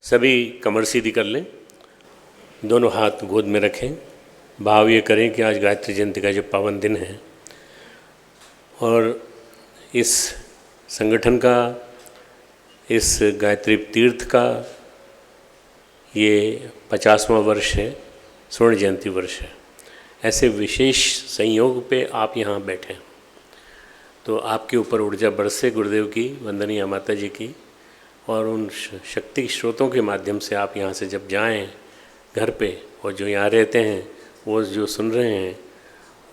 सभी कमर सीधी कर लें, दोनों हाथ गोद में रखें। भाव ये करें कि आज गायत्री जयंती का जो पावन दिन है और इस संगठन का, इस गायत्री तीर्थ का ये 50वां वर्ष है, स्वर्ण जयंती वर्ष है। ऐसे विशेष संयोग पे आप यहाँ बैठे हैं तो आपके ऊपर ऊर्जा बरसे गुरुदेव की, वंदनीय माता जी की, और उन शक्ति स्रोतों के माध्यम से आप यहाँ से जब जाएं घर पे, और जो यहाँ रहते हैं वो जो सुन रहे हैं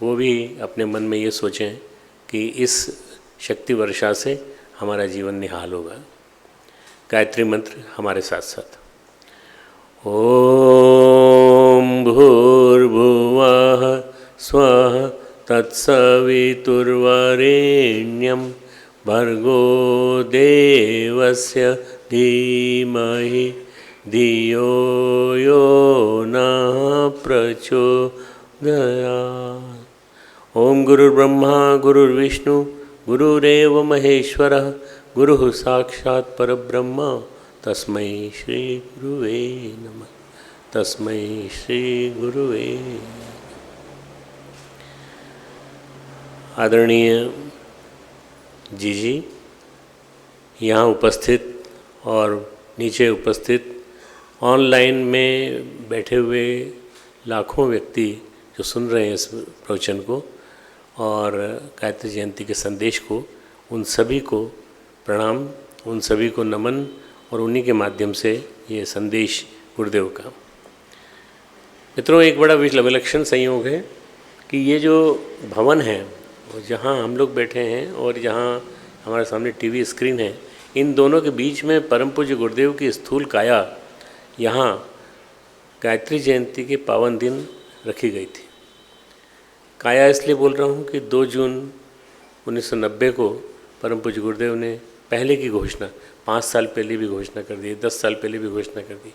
वो भी अपने मन में ये सोचें कि इस शक्ति वर्षा से हमारा जीवन निहाल होगा। गायत्री मंत्र हमारे साथ साथ। ओम भूर्भुवः स्वः तत्सवितुर्वरेण्यं भर्गो देवस्य धीमहि धियो यो नः प्रचोदयात्। ओम गुरुर्ब्रह्मा गुरुर्विष्णु गुरुरेव महेश्वरः गुरुः साक्षात् परब्रह्म तस्मै श्री गुरुवे नमः। तस्मै श्री गुरुवे। आदरणीय जी, यहाँ उपस्थित और नीचे उपस्थित ऑनलाइन में बैठे हुए लाखों व्यक्ति जो सुन रहे हैं इस प्रवचन को और गायत्री जयंती के संदेश को, उन सभी को प्रणाम, उन सभी को नमन, और उन्हीं के माध्यम से ये संदेश गुरुदेव का। मित्रों, एक बड़ा विलक्षण संयोग है कि ये जो भवन है और जहाँ हम लोग बैठे हैं और जहाँ हमारे सामने टीवी स्क्रीन है, इन दोनों के बीच में परम पूज्य गुरुदेव की स्थूल काया यहाँ गायत्री जयंती के पावन दिन रखी गई थी। काया इसलिए बोल रहा हूँ कि 2 जून 1990 को परम पूज्य गुरुदेव ने पहले की घोषणा, 5 साल पहले भी घोषणा कर दी, 10 साल पहले भी घोषणा कर दी।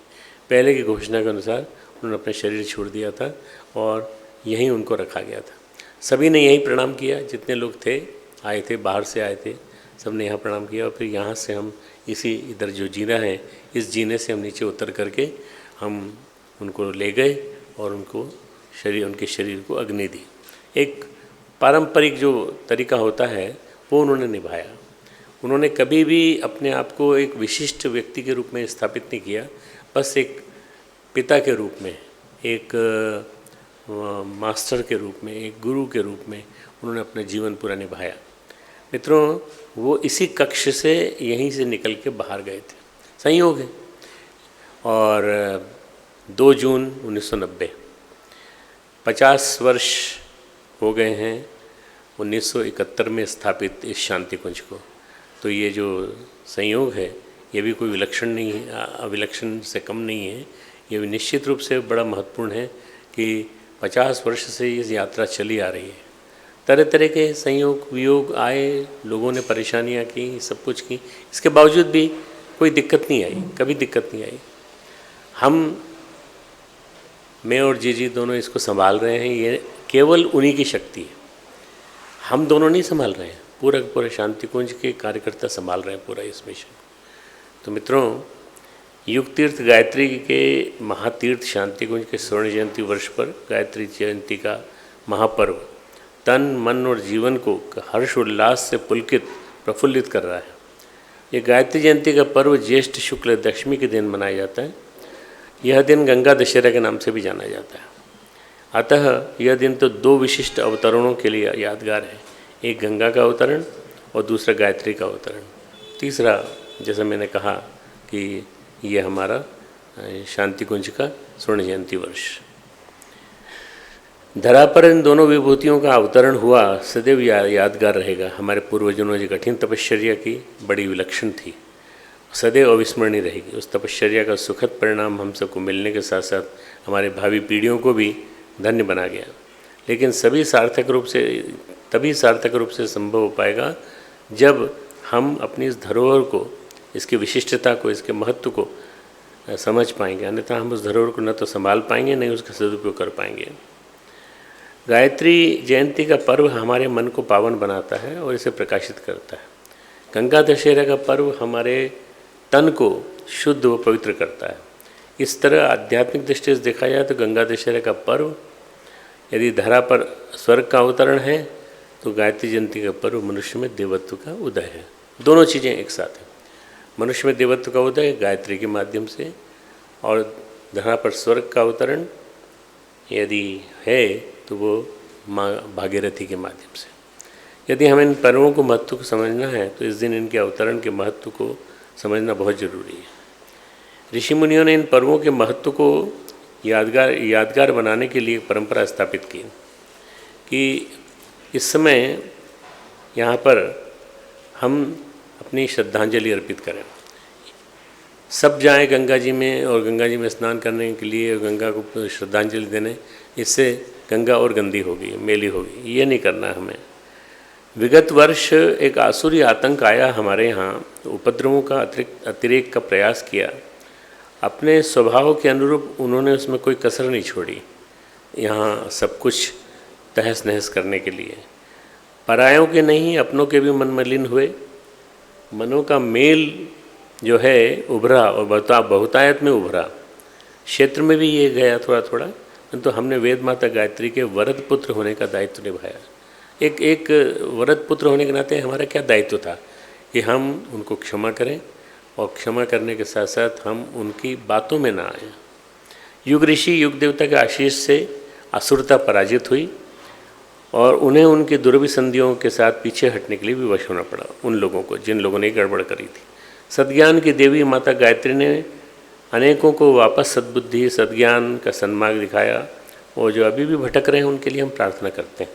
पहले की घोषणा के अनुसार उन्होंने अपना शरीर छोड़ दिया था और यहीं उनको रखा गया था। सभी ने यहीं प्रणाम किया, जितने लोग थे, आए थे, बाहर से आए थे, सब ने यहाँ प्रणाम किया। और फिर यहाँ से हम इसी इधर जो जीना है, इस जीने से हम नीचे उतर करके हम उनको ले गए और उनको उनके शरीर को अग्नि दी। एक पारंपरिक जो तरीका होता है वो उन्होंने निभाया। उन्होंने कभी भी अपने आप को एक विशिष्ट व्यक्ति के रूप में स्थापित नहीं किया, बस एक पिता के रूप में, एक मास्टर के रूप में, एक गुरु के रूप में उन्होंने अपना जीवन पूरा निभाया। मित्रों, वो इसी कक्ष से यहीं से निकल के बाहर गए थे, संयोग है। और 2 जून 1990, 50 वर्ष हो गए हैं 1971 में स्थापित इस शांति कुंज को। तो ये जो संयोग है ये भी कोई विलक्षण नहीं है, अविलक्षण से कम नहीं है। ये भी निश्चित रूप से बड़ा महत्वपूर्ण है कि 50 वर्ष से ये यात्रा चली आ रही है। तरह तरह के संयोग वियोग आए, लोगों ने परेशानियां की, सब कुछ की, इसके बावजूद भी कोई दिक्कत नहीं आई, कभी दिक्कत नहीं आई। मैं और जी दोनों इसको संभाल रहे हैं, ये केवल उन्हीं की शक्ति है। हम दोनों नहीं संभाल रहे हैं, पूरा शांति कुंज के कार्यकर्ता संभाल रहे हैं पूरा इस मिशन। तो मित्रों, युग तीर्थ गायत्री के महातीर्थ शांति कुंज के स्वर्ण जयंती वर्ष पर गायत्री जयंती का महापर्व तन मन और जीवन को हर्ष उल्लास से पुलकित प्रफुल्लित कर रहा है। ये गायत्री जयंती का पर्व ज्येष्ठ शुक्ल दशमी के दिन मनाया जाता है। यह दिन गंगा दशहरा के नाम से भी जाना जाता है। अतः यह दिन तो 2 विशिष्ट अवतरणों के लिए यादगार है, एक गंगा का अवतरण और दूसरा गायत्री का अवतरण। तीसरा, जैसा मैंने कहा कि ये हमारा शांति कुंज का स्वर्ण जयंती वर्ष। धरा पर इन दोनों विभूतियों का अवतरण हुआ सदैव यादगार रहेगा। हमारे पूर्वजों ने जो कठिन तपश्चर्या की, बड़ी विलक्षण थी, सदैव अविस्मरणीय रहेगी। उस तपश्चर्या का सुखद परिणाम हम सबको मिलने के साथ साथ हमारे भावी पीढ़ियों को भी धन्य बना गया। लेकिन तभी सार्थक रूप से संभव हो पाएगा जब हम अपनी इस धरोहर को, इसकी विशिष्टता को, इसके महत्व को समझ पाएंगे। अन्यथा हम उस धरोहर को न तो संभाल पाएंगे, नहीं उसका सदुपयोग कर पाएंगे। गायत्री जयंती का पर्व हमारे मन को पावन बनाता है और इसे प्रकाशित करता है। गंगा दशहरा का पर्व हमारे तन को शुद्ध व पवित्र करता है। इस तरह आध्यात्मिक दृष्टि से देखा जाए तो गंगा दशहरा का पर्व यदि धरा पर स्वर्ग का अवतरण है तो गायत्री जयंती का पर्व मनुष्य में देवत्व का उदय है। दोनों चीज़ें एक साथ हैं। मनुष्य में देवत्व का उदय गायत्री के माध्यम से और धरा पर स्वर्ग का अवतरण यदि है तो वो माँ भागीरथी के माध्यम से। यदि हमें इन पर्वों को महत्व को समझना है तो इस दिन इनके अवतरण के महत्व को समझना बहुत ज़रूरी है। ऋषि मुनियों ने इन पर्वों के महत्व को यादगार बनाने के लिए एक परंपरा स्थापित की कि इस समय यहाँ पर हम अपनी श्रद्धांजलि अर्पित करें। सब जाएं गंगा जी में और गंगा जी में स्नान करने के लिए गंगा को श्रद्धांजलि देने, इससे गंगा और गंदी होगी, मेली होगी। ये नहीं करना है हमें। विगत वर्ष एक आसुरी आतंक आया हमारे यहाँ, उपद्रवों का अतिरेक का प्रयास किया। अपने स्वभाव के अनुरूप उन्होंने उसमें कोई कसर नहीं छोड़ी, यहाँ सब कुछ तहस नहस करने के लिए। परायों के नहीं अपनों के भी मन मलिन हुए। मनों का मेल जो है उभरा और बहुतायत में उभरा। क्षेत्र में भी ये गया थोड़ा थोड़ा, परंतु हमने वेद माता गायत्री के वरद पुत्र होने का दायित्व निभाया। एक वरद पुत्र होने के नाते हमारा क्या दायित्व था कि हम उनको क्षमा करें और क्षमा करने के साथ साथ हम उनकी बातों में ना आए। युग ऋषि युग देवता के आशीष से असुरता पराजित हुई और उन्हें उनकी दुर्विसंधियों के साथ पीछे हटने के लिए विवश होना पड़ा उन लोगों को जिन लोगों ने गड़बड़ करी थी। सद्ज्ञान की देवी माता गायत्री ने अनेकों को वापस सद्बुद्धि सद्ज्ञान का सन्मार्ग दिखाया और जो अभी भी भटक रहे हैं उनके लिए हम प्रार्थना करते हैं।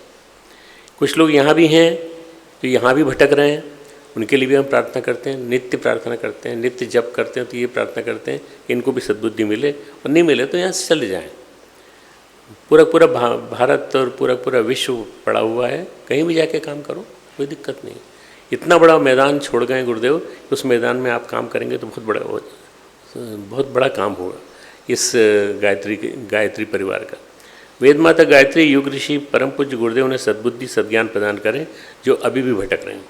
कुछ लोग यहाँ भी हैं जो यहाँ भी भटक रहे हैं, उनके लिए भी हम प्रार्थना करते हैं, नित्य प्रार्थना करते हैं, नित्य जप करते हैं। तो ये प्रार्थना करते हैं कि इनको भी सद्बुद्धि मिले और नहीं मिले तो यहाँ से चले जाएँ। पूरा भारत और पूरा विश्व पड़ा हुआ है, कहीं भी जाके काम करो, कोई दिक्कत नहीं। इतना बड़ा मैदान छोड़ गए गुरुदेव कि उस मैदान में आप काम करेंगे तो बहुत बड़ा काम होगा इस गायत्री परिवार का। वेद माता गायत्री युग ऋषि परम पूज्य गुरुदेव ने सद्बुद्धि सद्ज्ञान प्रदान करें जो अभी भी भटक रहे हैं।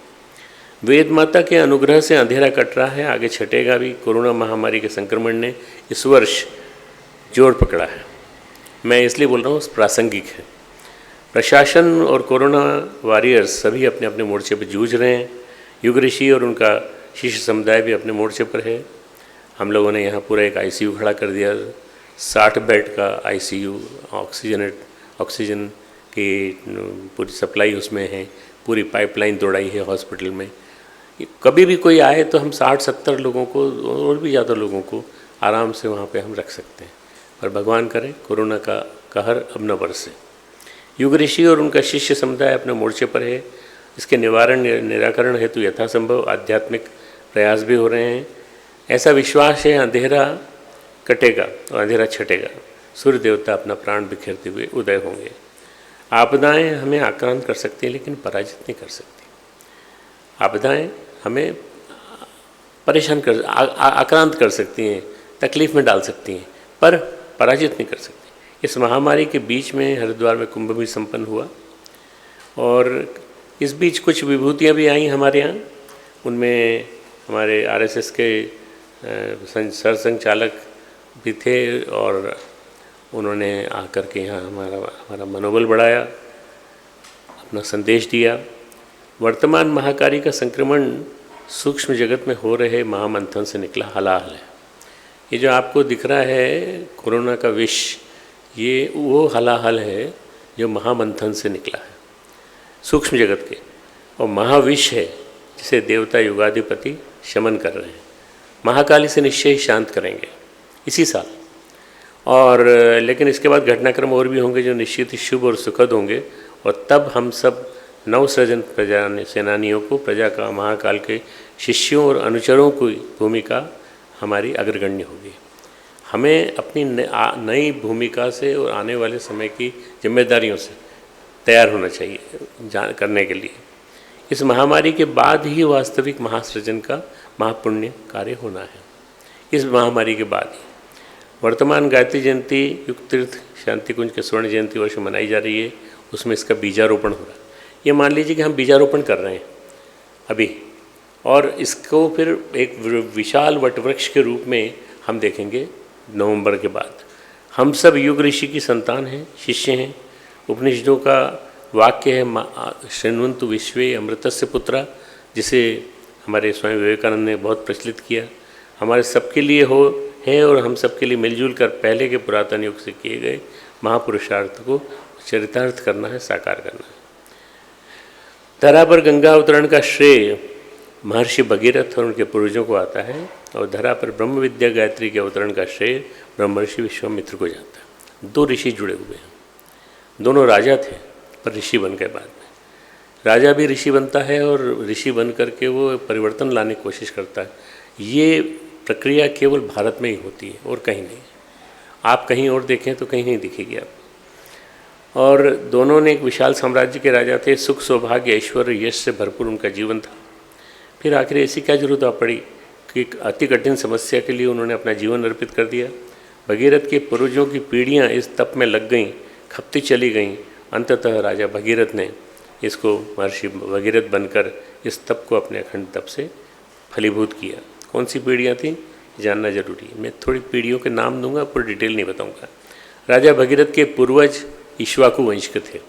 वेद माता के अनुग्रह से अंधेरा कट रहा है, आगे छटेगा भी। कोरोना महामारी के संक्रमण ने इस वर्ष जोर पकड़ा है। मैं इसलिए बोल रहा हूँ प्रासंगिक है। प्रशासन और कोरोना वॉरियर्स सभी अपने अपने मोर्चे पर जूझ रहे हैं। युग ऋषि और उनका शिष्य समुदाय भी अपने मोर्चे पर है। हम लोगों ने यहाँ पूरा एक आईसीयू खड़ा कर दिया, 60 बेड का आईसीयू, ऑक्सीजन की पूरी सप्लाई उसमें है, पूरी पाइपलाइन दौड़ाई है हॉस्पिटल में। कभी भी कोई आए तो हम 60-70 लोगों को और भी ज़्यादा लोगों को आराम से वहाँ पे हम रख सकते हैं। पर भगवान करे कोरोना का कहर अब न बरसे। युग ऋषि और उनका शिष्य समुदाय अपने मोर्चे पर है। इसके निराकरण हेतु यथासंभव आध्यात्मिक प्रयास भी हो रहे हैं। ऐसा विश्वास है अंधेरा कटेगा और अंधेरा छटेगा। सूर्य देवता अपना प्राण बिखेरते हुए उदय होंगे। आपदाएं हमें आक्रांत कर सकती हैं लेकिन पराजित नहीं कर सकती। आपदाएं हमें परेशान आक्रांत कर सकती हैं, तकलीफ़ में डाल सकती हैं, पर पराजित नहीं कर सकती। इस महामारी के बीच में हरिद्वार में कुंभ भी संपन्न हुआ और इस बीच कुछ विभूतियाँ भी आई हमारे यहाँ। उनमें हमारे आरएसएस के सरसंघचालक भी थे और उन्होंने आकर के यहाँ हमारा मनोबल बढ़ाया, अपना संदेश दिया। वर्तमान महामारी का संक्रमण सूक्ष्म जगत में हो रहे महामंथन से निकला हलाहल है। ये जो आपको दिख रहा है कोरोना का विष, ये वो हलाहल है जो महामंथन से निकला है सूक्ष्म जगत के, और महाविष है जिसे देवता युगाधिपति शमन कर रहे हैं। महाकाली से निश्चय शांत करेंगे इसी साल। और लेकिन इसके बाद घटनाक्रम और भी होंगे जो निश्चित ही शुभ और सुखद होंगे, और तब हम सब नवसृजन प्रजा सेनानियों को, प्रजा का महाकाल के शिष्यों और अनुचरों की भूमिका हमारी अग्रगण्य होगी। हमें अपनी नई भूमिका से और आने वाले समय की जिम्मेदारियों से तैयार होना चाहिए करने के लिए। इस महामारी के बाद ही वास्तविक महासृजन का महापुण्य कार्य होना है। इस महामारी के बाद ही वर्तमान गायत्री जयंती युग तीर्थ शांति कुंज के स्वर्ण जयंती वर्ष मनाई जा रही है, उसमें इसका बीजारोपण हो रहा है। ये मान लीजिए कि हम बीजारोपण कर रहे हैं अभी, और इसको फिर एक विशाल वटवृक्ष के रूप में हम देखेंगे नवंबर के बाद। हम सब युग ऋषि की संतान हैं, शिष्य हैं। उपनिषदों का वाक्य है शृण्वन्तु विश्वे अमृतस्य पुत्रा, जिसे हमारे स्वामी विवेकानंद ने बहुत प्रचलित किया। हमारे सबके लिए हो है और हम सबके लिए मिलजुल कर पहले के पुरातन युग से किए गए महापुरुषार्थ को चरितार्थ करना है, साकार करना है। धरा पर गंगा अवतरण का श्रेय महर्षि भगीरथ और उनके पूर्वजों को आता है, और धरा पर ब्रह्म विद्या गायत्री के अवतरण का श्रेय ब्रह्मर्षि विश्वामित्र को जाता है। दो ऋषि जुड़े हुए हैं, दोनों राजा थे पर ऋषि बन गए बाद में। राजा भी ऋषि बनता है और ऋषि बन करके वो परिवर्तन लाने की कोशिश करता है। ये प्रक्रिया केवल भारत में ही होती है और कहीं नहीं। आप कहीं और देखें तो कहीं नहीं दिखेगी आप। और दोनों ने एक विशाल साम्राज्य के राजा थे, सुख सौभाग्य ऐश्वर्य यश से भरपूर उनका जीवन था। फिर आखिर ऐसी क्या जरूरत आ पड़ी कि अति कठिन समस्या के लिए उन्होंने अपना जीवन अर्पित कर दिया। भगीरथ के पूर्वजों की पीढ़ियाँ इस तप में लग गईं, खपती चली गईं। अंततः राजा भगीरथ ने इसको महर्षि भगीरथ बनकर इस तप को अपने अखंड तप से फलीभूत किया। कौन सी पीढ़ियाँ थीं जानना जरूरी है। मैं थोड़ी पीढ़ियों के नाम दूंगा, पूरी डिटेल नहीं बताऊंगा। राजा भगीरथ के पूर्वज इक्ष्वाकु वंश के थे।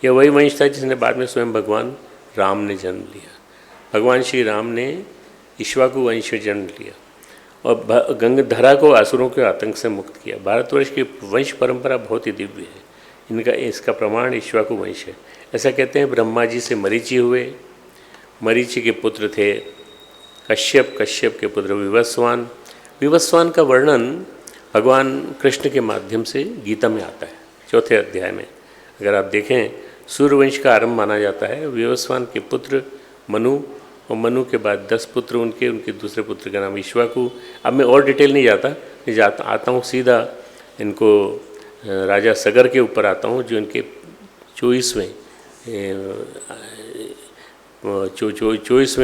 यह वही वंश था जिसने बाद में स्वयं भगवान राम ने जन्म लिया। भगवान श्री राम ने इक्ष्वाकु वंश से जन्म लिया और गंगधरा को असुरों के आतंक से मुक्त किया। भारतवर्ष की वंश परंपरा बहुत ही दिव्य है। इसका प्रमाण इक्ष्वाकु वंश है। ऐसा कहते हैं ब्रह्मा जी से मरीचि हुए, मरीचि के पुत्र थे कश्यप, कश्यप के पुत्र विवस्वान। विवस्वान का वर्णन भगवान कृष्ण के माध्यम से गीता में आता है, 4थे अध्याय में। अगर आप देखें, सूर्यवंश का आरंभ माना जाता है। विवस्वान के पुत्र मनु, और मनु के बाद 10 पुत्र उनके दूसरे पुत्र का नाम इक्ष्वाकु। अब मैं और डिटेल नहीं आता हूँ सीधा इनको राजा सगर के ऊपर आता हूँ, जो इनके 24वें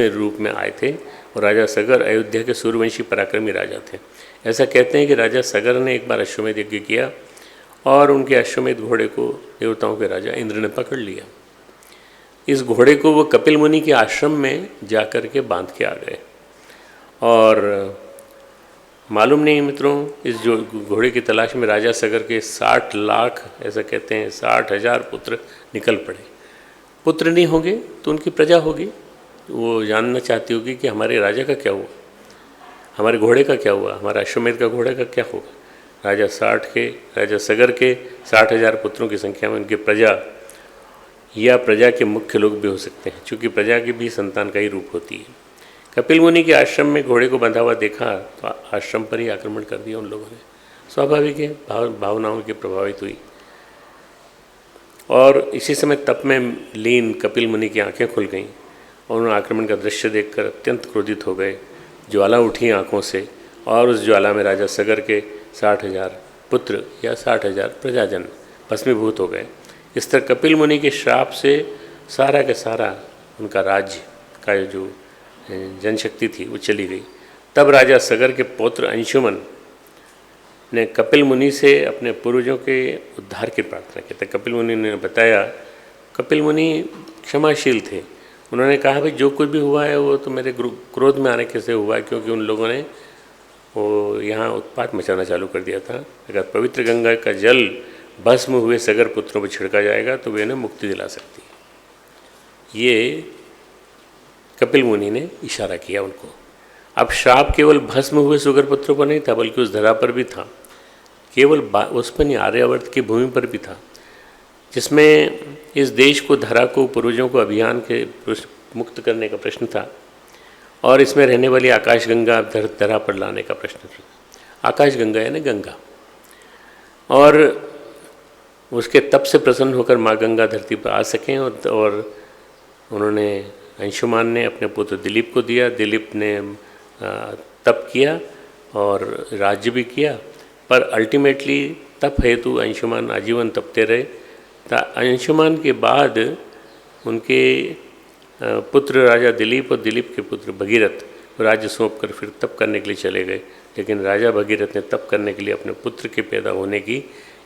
रूप में आए थे। और राजा सगर अयोध्या के सूर्यवंशी पराक्रमी राजा थे। ऐसा कहते हैं कि राजा सगर ने एक बार अश्वमेध यज्ञ किया और उनके अश्वमेध घोड़े को देवताओं के राजा इंद्र ने पकड़ लिया। इस घोड़े को वो कपिल मुनि के आश्रम में जा कर के बांध के आ गए। और मालूम नहीं मित्रों, इस जो घोड़े की तलाश में राजा सगर के 60 लाख, ऐसा कहते हैं 60,000 पुत्र निकल पड़े। पुत्र नहीं होंगे तो उनकी प्रजा होगी। वो जानना चाहती होगी कि हमारे राजा का क्या हुआ, हमारे घोड़े का क्या हुआ, हमारा अश्वमेध का घोड़े का क्या होगा। राजा सगर के 60,000 पुत्रों की संख्या में उनकी प्रजा या प्रजा के मुख्य लोग भी हो सकते हैं, क्योंकि प्रजा की भी संतान का ही रूप होती है। कपिल मुनि के आश्रम में घोड़े को बंधा हुआ देखा तो आश्रम पर ही आक्रमण कर दिया उन लोगों ने। स्वाभाविक है, भावनाओं के प्रभावित हुई। और इसी समय तप में लीन कपिल मुनि की आंखें खुल गईं और उन्होंने आक्रमण का दृश्य देखकर अत्यंत क्रोधित हो गए। ज्वाला उठी आंखों से और उस ज्वाला में राजा सगर के 60,000 पुत्र या 60,000 प्रजाजन भस्मीभूत हो गए। इस तरह कपिल मुनि के श्राप से सारा के सारा उनका राज्य का जो जनशक्ति थी वो चली गई। तब राजा सगर के पुत्र अंशुमन ने कपिल मुनि से अपने पूर्वजों के उद्धार की प्रार्थना की। तो कपिल मुनि ने बताया, कपिल मुनि क्षमाशील थे। उन्होंने कहा भाई जो कुछ भी हुआ है वो तो मेरे क्रोध में आने कैसे हुआ है, क्योंकि उन लोगों ने वो यहाँ उत्पात मचाना चालू कर दिया था। अगर पवित्र गंगा का जल भस्म हुए सगर पुत्रों पर छिड़का जाएगा तो वे इन्हें मुक्ति दिला सकती है। ये कपिल मुनि ने इशारा किया उनको। अब श्राप केवल भस्म हुए सुगर पुत्रों पर नहीं था, बल्कि उस धरा पर भी था। केवल उस पर नहीं, आर्यावर्त की भूमि पर भी था, जिसमें इस देश को, धरा को, पूर्वजों को अभियान के मुक्त करने का प्रश्न था। और इसमें रहने वाली आकाश गंगा धरा पर लाने का प्रश्न था। आकाश गंगा यानी गंगा। और उसके तप से प्रसन्न होकर माँ गंगा धरती पर आ सकें। और उन्होंने, अंशुमान ने अपने पुत्र दिलीप को दिया। दिलीप ने तप किया और राज्य भी किया, पर अल्टीमेटली तप हेतु अंशुमान आजीवन तपते रहे। अंशुमान के बाद उनके पुत्र राजा दिलीप और दिलीप के पुत्र भगीरथ राज्य सौंपकर फिर तप करने के लिए चले गए। लेकिन राजा भगीरथ ने तप करने के लिए अपने पुत्र के पैदा होने की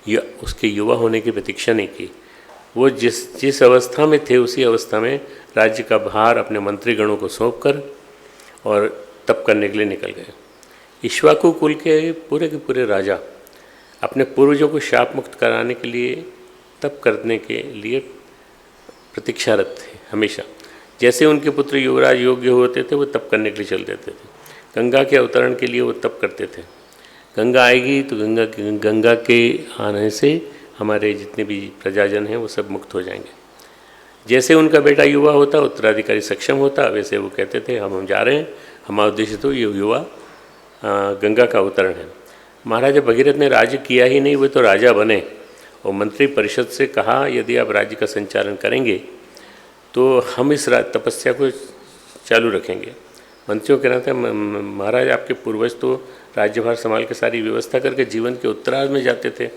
या उसके युवा होने की प्रतीक्षा नहीं की। वो जिस अवस्था में थे उसी अवस्था में राज्य का भार अपने मंत्रीगणों को सौंपकर और तप करने के लिए निकल गए। इक्ष्वाकु कुल के पूरे राजा अपने पूर्वजों को शाप मुक्त कराने के लिए तप करने के लिए प्रतीक्षारत थे हमेशा। जैसे उनके पुत्र युवराज योग्य होते थे वो तप करने के लिए चल देते थे। गंगा के अवतरण के लिए वो तप करते थे। गंगा आएगी तो गंगा के आने से हमारे जितने भी प्रजाजन हैं वो सब मुक्त हो जाएंगे। जैसे उनका बेटा युवा होता, उत्तराधिकारी सक्षम होता, वैसे वो कहते थे हम जा रहे हैं, हमारा उद्देश्य तो ये युवा गंगा का अवतरण है। महाराजा भगीरथ ने राज्य किया ही नहीं, वो तो राजा बने और मंत्री परिषद से कहा यदि आप राज्य का संचालन करेंगे तो हम इस तपस्या को चालू रखेंगे। मंत्रियों कहना था महाराज आपके पूर्वज तो राज्यभार संभाल के सारी व्यवस्था करके जीवन के उत्तरार्ध में जाते थे,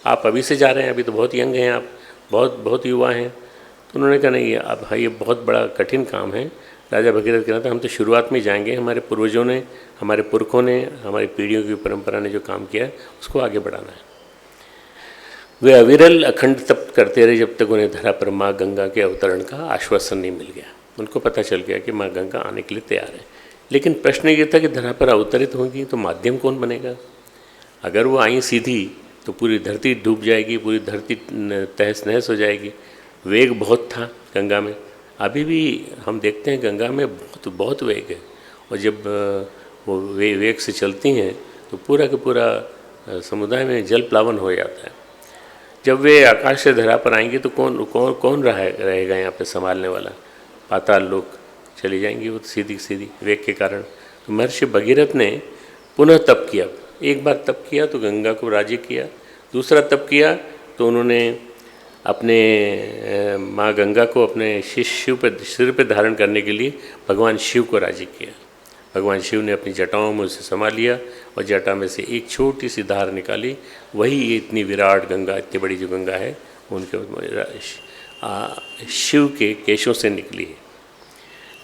आप अभी से जा रहे हैं, अभी तो बहुत यंग हैं आप, बहुत युवा हैं। तो उन्होंने कहा नहीं अब भाई ये बहुत बड़ा कठिन काम है। राजा भगीरथ कहना था हम तो शुरुआत में जाएंगे, हमारे पूर्वजों ने, हमारे पुरखों ने, हमारी पीढ़ियों की परंपरा ने जो काम किया है उसको आगे बढ़ाना है। वे अविरल अखंड तप करते रहे जब तक उन्हें धरा पर माँ गंगा के अवतरण का आश्वासन नहीं मिल गया। उनको पता चल गया कि माँ गंगा आने के लिए तैयार है, लेकिन प्रश्न ये था कि धरा पर अवतरित होंगी तो माध्यम कौन बनेगा। अगर वो आई सीधी तो पूरी धरती डूब जाएगी, पूरी धरती तहस नहस हो जाएगी। वेग बहुत था गंगा में, अभी भी हम देखते हैं गंगा में बहुत वेग है, और जब वो वेग से चलती हैं तो पूरा का पूरा समुदाय में जल प्लावन हो जाता है। जब वे आकाश से धरा पर आएंगी तो कौन रहेगा यहाँ पे संभालने वाला। पाताल लोक चली जाएंगी वो सीधी वेग के कारण। तो महर्षि भगीरथ ने पुनः तप किया। एक बार तप किया तो गंगा को राजी किया, दूसरा तप किया तो उन्होंने अपने माँ गंगा को अपने सिर पे धारण करने के लिए भगवान शिव को राजी किया। भगवान शिव ने अपनी जटाओं में उसे समा लिया और जटा में से एक छोटी सी धार निकाली, वही ये इतनी विराट गंगा, इतनी बड़ी जो गंगा है उनके शिव के केशों से निकली है।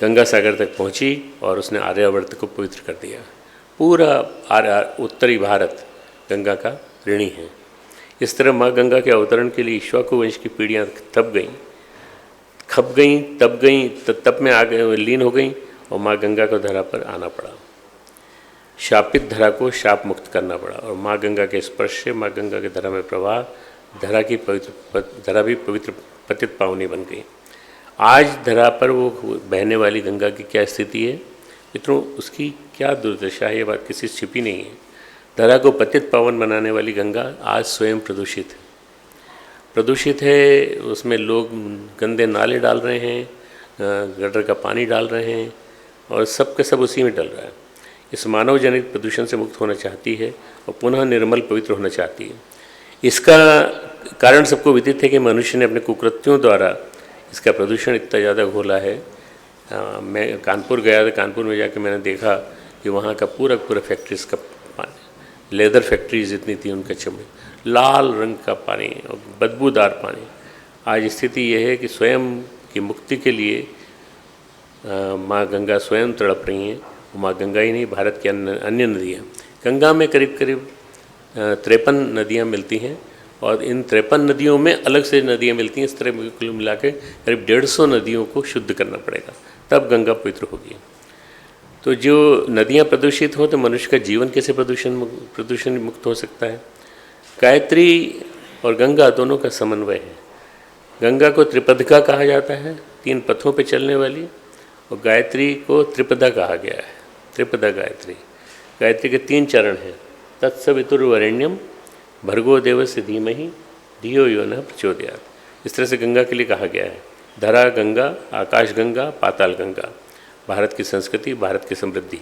गंगा सागर तक पहुंची और उसने आर्यावर्त को पवित्र कर दिया। पूरा उत्तरी भारत गंगा का ऋणी है। इस तरह माँ गंगा के अवतरण के लिए इक्ष्वाकु वंश की पीढ़ियाँ खप गईं, तप में आ गए, लीन हो गईं और माँ गंगा को धरा पर आना पड़ा। शापित धरा को शाप मुक्त करना पड़ा और माँ गंगा के स्पर्श से माँ गंगा के धरा में प्रवाह, धरा भी पवित्र पतित पावनी बन गई। आज धरा पर वो बहने वाली गंगा की क्या स्थिति है मित्रों, उसकी क्या दुर्दशा है, ये बात किसी से छिपी नहीं है। धरा को पतित पावन बनाने वाली गंगा आज स्वयं प्रदूषित है। उसमें लोग गंदे नाले डाल रहे हैं, गटर का पानी डाल रहे हैं और सब के सब उसी में डल रहा है। इस मानव जनित प्रदूषण से मुक्त होना चाहती है और पुनः निर्मल पवित्र होना चाहती है। इसका कारण सबको विदित है कि मनुष्य ने अपने कुकृत्यों द्वारा इसका प्रदूषण इतना ज़्यादा घोला है। मैं कानपुर गया था, कानपुर में जाके मैंने देखा कि वहाँ का पूरा फैक्ट्रीज का पानी, लेदर फैक्ट्रीज जितनी थी उनका चमड़े, लाल रंग का पानी और बदबूदार पानी। आज स्थिति यह है कि स्वयं की मुक्ति के लिए माँ गंगा स्वयं तड़प रही हैं। माँ गंगा ही नहीं, भारत की अन्य नदियाँ, गंगा में करीब 53 नदियाँ मिलती हैं और इन 53 नदियों में अलग से नदियाँ मिलती हैं। इस तरह कुल मिला के करीब 150 नदियों को शुद्ध करना पड़ेगा, तब गंगा पवित्र होगी। तो जो नदियाँ प्रदूषित हो तो मनुष्य का जीवन कैसे प्रदूषण मुक्त हो सकता है। गायत्री और गंगा दोनों का समन्वय है। गंगा को त्रिपदिका कहा जाता है, 3 पथों पे चलने वाली, और गायत्री को त्रिपदा कहा गया है, त्रिपदा गायत्री। गायत्री के 3 चरण हैं, तत्सवितुर्वरेण्यम भर्गो देवस्य धीमहि धियो यो नः प्रचोदयात्। इस तरह से गंगा के लिए कहा गया है। धरा गंगा, आकाश गंगा, पाताल गंगा। भारत की संस्कृति, भारत की समृद्धि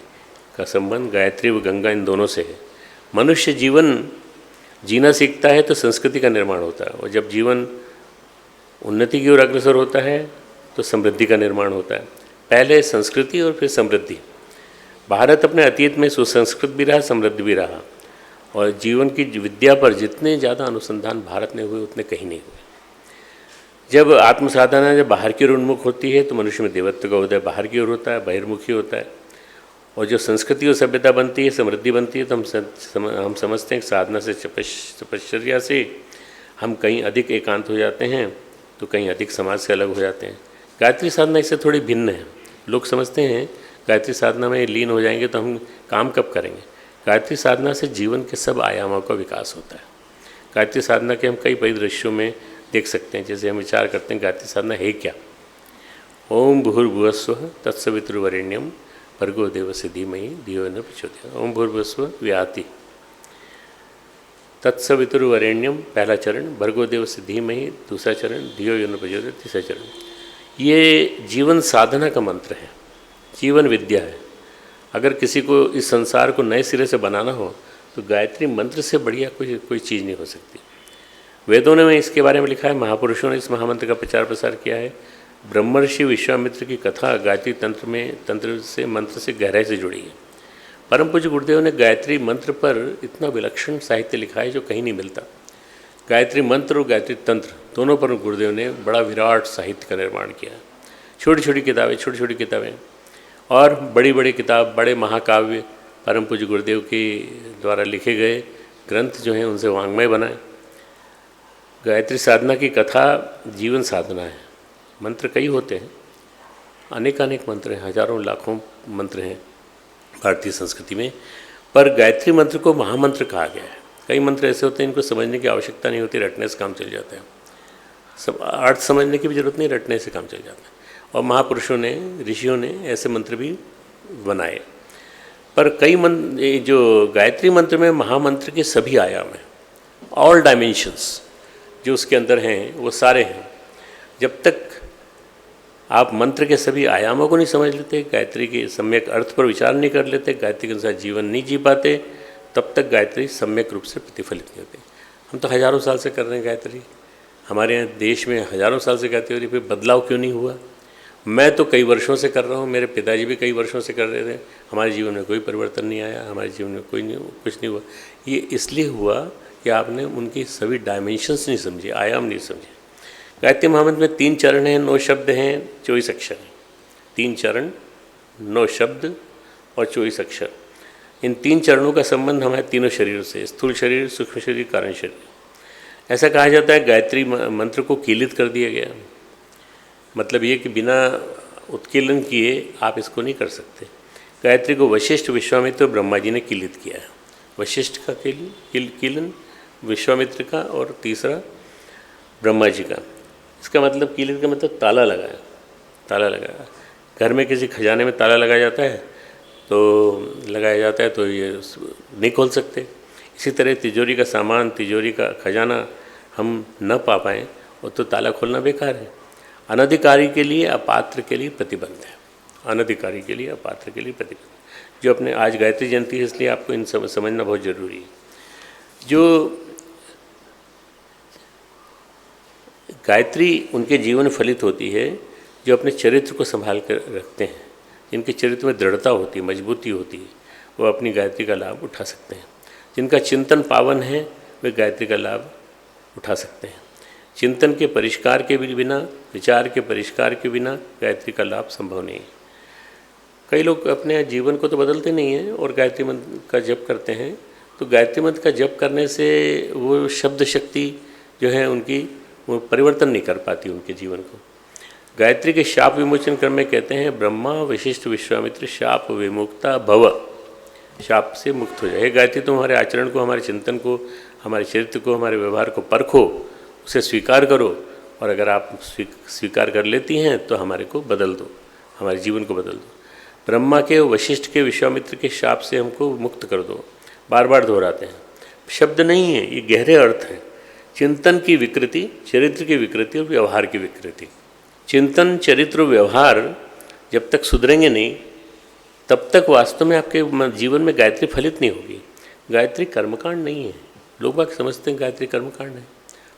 का संबंध गायत्री व गंगा इन दोनों से है। मनुष्य जीवन जीना सीखता है तो संस्कृति का निर्माण होता है, और जब जीवन उन्नति की ओर अग्रसर होता है तो समृद्धि का निर्माण होता है। पहले संस्कृति और फिर समृद्धि। भारत अपने अतीत में सुसंस्कृत भी रहा, समृद्ध भी रहा, और जीवन की विद्या पर जितने ज़्यादा अनुसंधान भारत में हुए उतने कहीं नहीं हुए। जब आत्मसाधना जब बाहर की ओर उन्मुख होती है तो मनुष्य में देवत्व का उदय बाहर की ओर होता है, बहिर्मुखी होता है। और जो संस्कृति और सभ्यता बनती है, समृद्धि बनती है, तो हम समझते हैं कि साधना से, तपश्चर्या से हम कहीं अधिक एकांत हो जाते हैं, तो कहीं अधिक समाज से अलग हो जाते हैं। गायत्री साधना इससे थोड़ी भिन्न है। लोग समझते हैं गायत्री साधना में लीन हो जाएंगे तो हम काम कब करेंगे? गायत्री साधना से जीवन के सब आयामों का विकास होता है। गायत्री साधना के हम कई परिदृश्यों में देख सकते हैं। जैसे हम विचार करते हैं गायत्री साधना है क्या। ओम भूर्भुवस्वः तत्सवितुर्वरेण्यम भर्गो देवस्य धीमहि धियो न प्रचोदयात्। ओम भूर्भुवस्वः व्याति, तत्सवितुर्वरेण्यम पहला चरण, भर्गो देवस्य धीमहि दूसरा चरण, धियो न प्रचोदयात् तीसरा चरण। ये जीवन साधना का मंत्र है, जीवन विद्या है। अगर किसी को इस संसार को नए सिरे से बनाना हो तो गायत्री मंत्र से बढ़िया कोई चीज़ नहीं हो सकती। वेदों ने इसके बारे में लिखा है, महापुरुषों ने इस महामंत्र का प्रचार प्रसार किया है। ब्रह्मर्षि विश्वामित्र की कथा गायत्री तंत्र मंत्र से गहराई से जुड़ी है। परम पूज्य गुरुदेव ने गायत्री मंत्र पर इतना विलक्षण साहित्य लिखा है जो कहीं नहीं मिलता। गायत्री मंत्र और गायत्री तंत्र दोनों पर गुरुदेव ने बड़ा विराट साहित्य का निर्माण किया। छोटी छोटी किताबें और बड़ी बड़ी किताब, बड़े महाकाव्य परम पूज्य गुरुदेव के द्वारा लिखे गए ग्रंथ जो हैं उनसे वाङ्मय बनाए। गायत्री साधना की कथा जीवन साधना है। मंत्र कई होते हैं, अनेक मंत्र हैं, हजारों लाखों मंत्र हैं भारतीय संस्कृति में, पर गायत्री मंत्र को महामंत्र कहा गया है। कई मंत्र ऐसे होते हैं इनको समझने की आवश्यकता नहीं होती, रटने से काम चल जाता है। सब अर्थ समझने की भी जरूरत नहीं, रटने से काम चल जाता है। और महापुरुषों ने, ऋषियों ने ऐसे मंत्र भी बनाए। पर कई मंत्र, जो गायत्री मंत्र में महामंत्र के सभी आयाम हैं, ऑल डायमेंशंस जो उसके अंदर हैं वो सारे हैं। जब तक आप मंत्र के सभी आयामों को नहीं समझ लेते, गायत्री के सम्यक अर्थ पर विचार नहीं कर लेते, गायत्री के अनुसार जीवन नहीं जी पाते, तब तक गायत्री सम्यक रूप से प्रतिफलित नहीं होती। हम तो हजारों साल से कर रहे हैं गायत्री, हमारे यहाँ देश में हजारों साल से गायत्री हो रही, फिर बदलाव क्यों नहीं हुआ? मैं तो कई वर्षों से कर रहा हूँ, मेरे पिताजी भी कई वर्षों से कर रहे थे, हमारे जीवन में कोई परिवर्तन नहीं आया, हमारे जीवन में कुछ नहीं हुआ। ये इसलिए हुआ कि आपने उनकी सभी डायमेंशंस नहीं समझे, आयाम नहीं समझे। गायत्री महामंत्र में 3 चरण हैं, 9 शब्द हैं, 24 अक्षर हैं। 3 चरण, 9 शब्द और 24 अक्षर। इन 3 चरणों का संबंध हमारे तीनों शरीरों से, स्थूल शरीर, सूक्ष्म शरीर, कारण शरीर। ऐसा कहा जाता है गायत्री मंत्र को कीलित कर दिया गया। मतलब ये कि बिना उत्कीलन किए आप इसको नहीं कर सकते। गायत्री को वशिष्ठ, विश्वामित्र, ब्रह्मा जी ने कीलित किया है। वशिष्ठ का कीलन, विश्वामित्र का और तीसरा ब्रह्मा जी का। इसका मतलब कीलित का मतलब ताला लगाया, ताला लगाया। घर में किसी खजाने में ताला लगाया जाता है तो ये नहीं खोल सकते। इसी तरह तिजोरी का सामान, तिजोरी का खजाना हम न पा पाएँ और तो ताला खोलना बेकार है। अनधिकारी के लिए, अपात्र के लिए प्रतिबंध है। अनधिकारी के लिए, अपात्र के लिए प्रतिबंध। जो अपने आज गायत्री जयंती है इसलिए आपको इन समझना बहुत ज़रूरी है। जो गायत्री उनके जीवन फलित होती है जो अपने चरित्र को संभाल कर रखते हैं, जिनके चरित्र में दृढ़ता होती है, मजबूती होती है, वो अपनी गायत्री का लाभ उठा सकते हैं। जिनका चिंतन पावन है वे गायत्री का लाभ उठा सकते हैं। चिंतन के परिष्कार के बिना, विचार के परिष्कार के बिना गायत्री का लाभ संभव नहीं है। कई लोग अपने जीवन को तो बदलते नहीं हैं और गायत्री मंत्र का जप करते हैं, तो गायत्री मंत्र का जप करने से वो शब्द शक्ति जो है उनकी, वो परिवर्तन नहीं कर पाती उनके जीवन को। गायत्री के शाप विमोचन क्रम में कहते हैं, ब्रह्मा वशिष्ठ विश्वामित्र शाप विमुक्ता भव, शाप से मुक्त हो जाए। गायत्री तुम हमारे आचरण को, हमारे चिंतन को, हमारे चरित्र को, हमारे व्यवहार को परखो, उसे स्वीकार करो, और अगर आप स्वीकार कर लेती हैं तो हमारे को बदल दो, हमारे जीवन को बदल दो। ब्रह्मा के, वशिष्ठ के, विश्वामित्र के शाप से हमको मुक्त कर दो। बार बार दोहराते हैं, शब्द नहीं है, ये गहरे अर्थ हैं। चिंतन की विकृति, चरित्र की विकृति और व्यवहार की विकृति। चिंतन, चरित्र, व्यवहार जब तक सुधरेंगे नहीं तब तक वास्तव में आपके जीवन में गायत्री फलित नहीं होगी। गायत्री कर्मकांड नहीं है। लोग बाग समझते हैं गायत्री कर्मकांड है।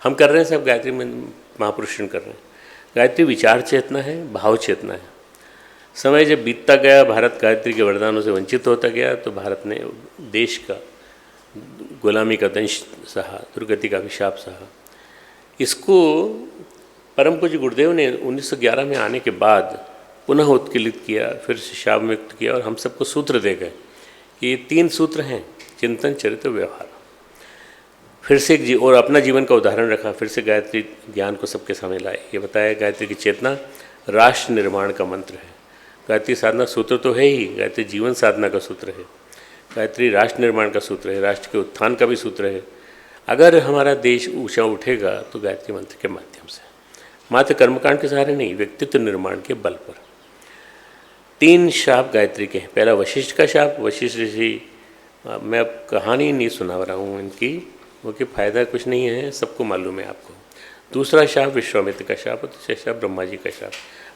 हम कर रहे हैं सब गायत्री में, महापुरुषण कर रहे हैं। गायत्री विचार चेतना है, भाव चेतना है। समय जब बीतता गया, भारत गायत्री के वरदानों से वंचित होता गया, तो भारत ने देश का गुलामी का दंश सहा, दुर्गति का अभिशाप सहा। इसको परम पूज्य गुरुदेव ने 1911 में आने के बाद पुनः उत्कीलित किया, फिर से शाप मुक्त किया और हम सबको सूत्र दे गए कि ये 3 सूत्र हैं, चिंतन, चरित्र, व्यवहार। फिर से और अपना जीवन का उदाहरण रखा, फिर से गायत्री ज्ञान को सबके सामने लाए। ये बताया गायत्री की चेतना राष्ट्र निर्माण का मंत्र है। गायत्री साधना सूत्र तो है ही, गायत्री जीवन साधना का सूत्र है, गायत्री राष्ट्र निर्माण का सूत्र है, राष्ट्र के उत्थान का भी सूत्र है। अगर हमारा देश ऊंचा उठेगा तो गायत्री मंत्र के माध्यम से, मात्र कर्मकांड के सहारे नहीं, व्यक्तित्व निर्माण के बल पर। 3 शाप गायत्री के हैं। पहला वशिष्ठ का शाप, वशिष्ठ ऋषि, मैं अब कहानी नहीं सुना रहा हूँ इनकी, क्योंकि फ़ायदा कुछ नहीं है, सबको मालूम है आपको। दूसरा शाप विश्वामित्र का शाप, और तीसरा शाप ब्रह्मा जी का शाप।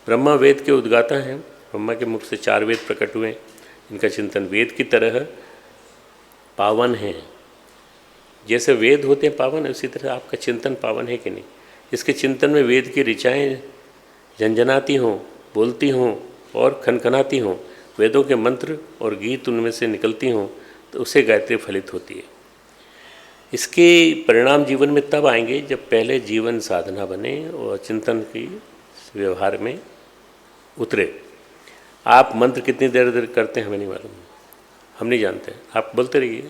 ब्रह्मा वेद के उद्गाता हैं, ब्रह्मा के मुख से 4 वेद प्रकट हुए, इनका चिंतन वेद की तरह पावन है। जैसे वेद होते हैं पावन, उसी तरह आपका चिंतन पावन है कि नहीं। इसके चिंतन में वेद की ऋचाएँ झंझनाती हों, बोलती हों और खनखनाती हों, वेदों के मंत्र और गीत उनमें से निकलती हों, तो उसे गायत्री फलित होती है। इसके परिणाम जीवन में तब आएंगे जब पहले जीवन साधना बने और चिंतन की व्यवहार में उतरे। आप मंत्र कितनी देर देर करते हैं हमें नहीं मालूम, हम नहीं जानते। आप बोलते रहिए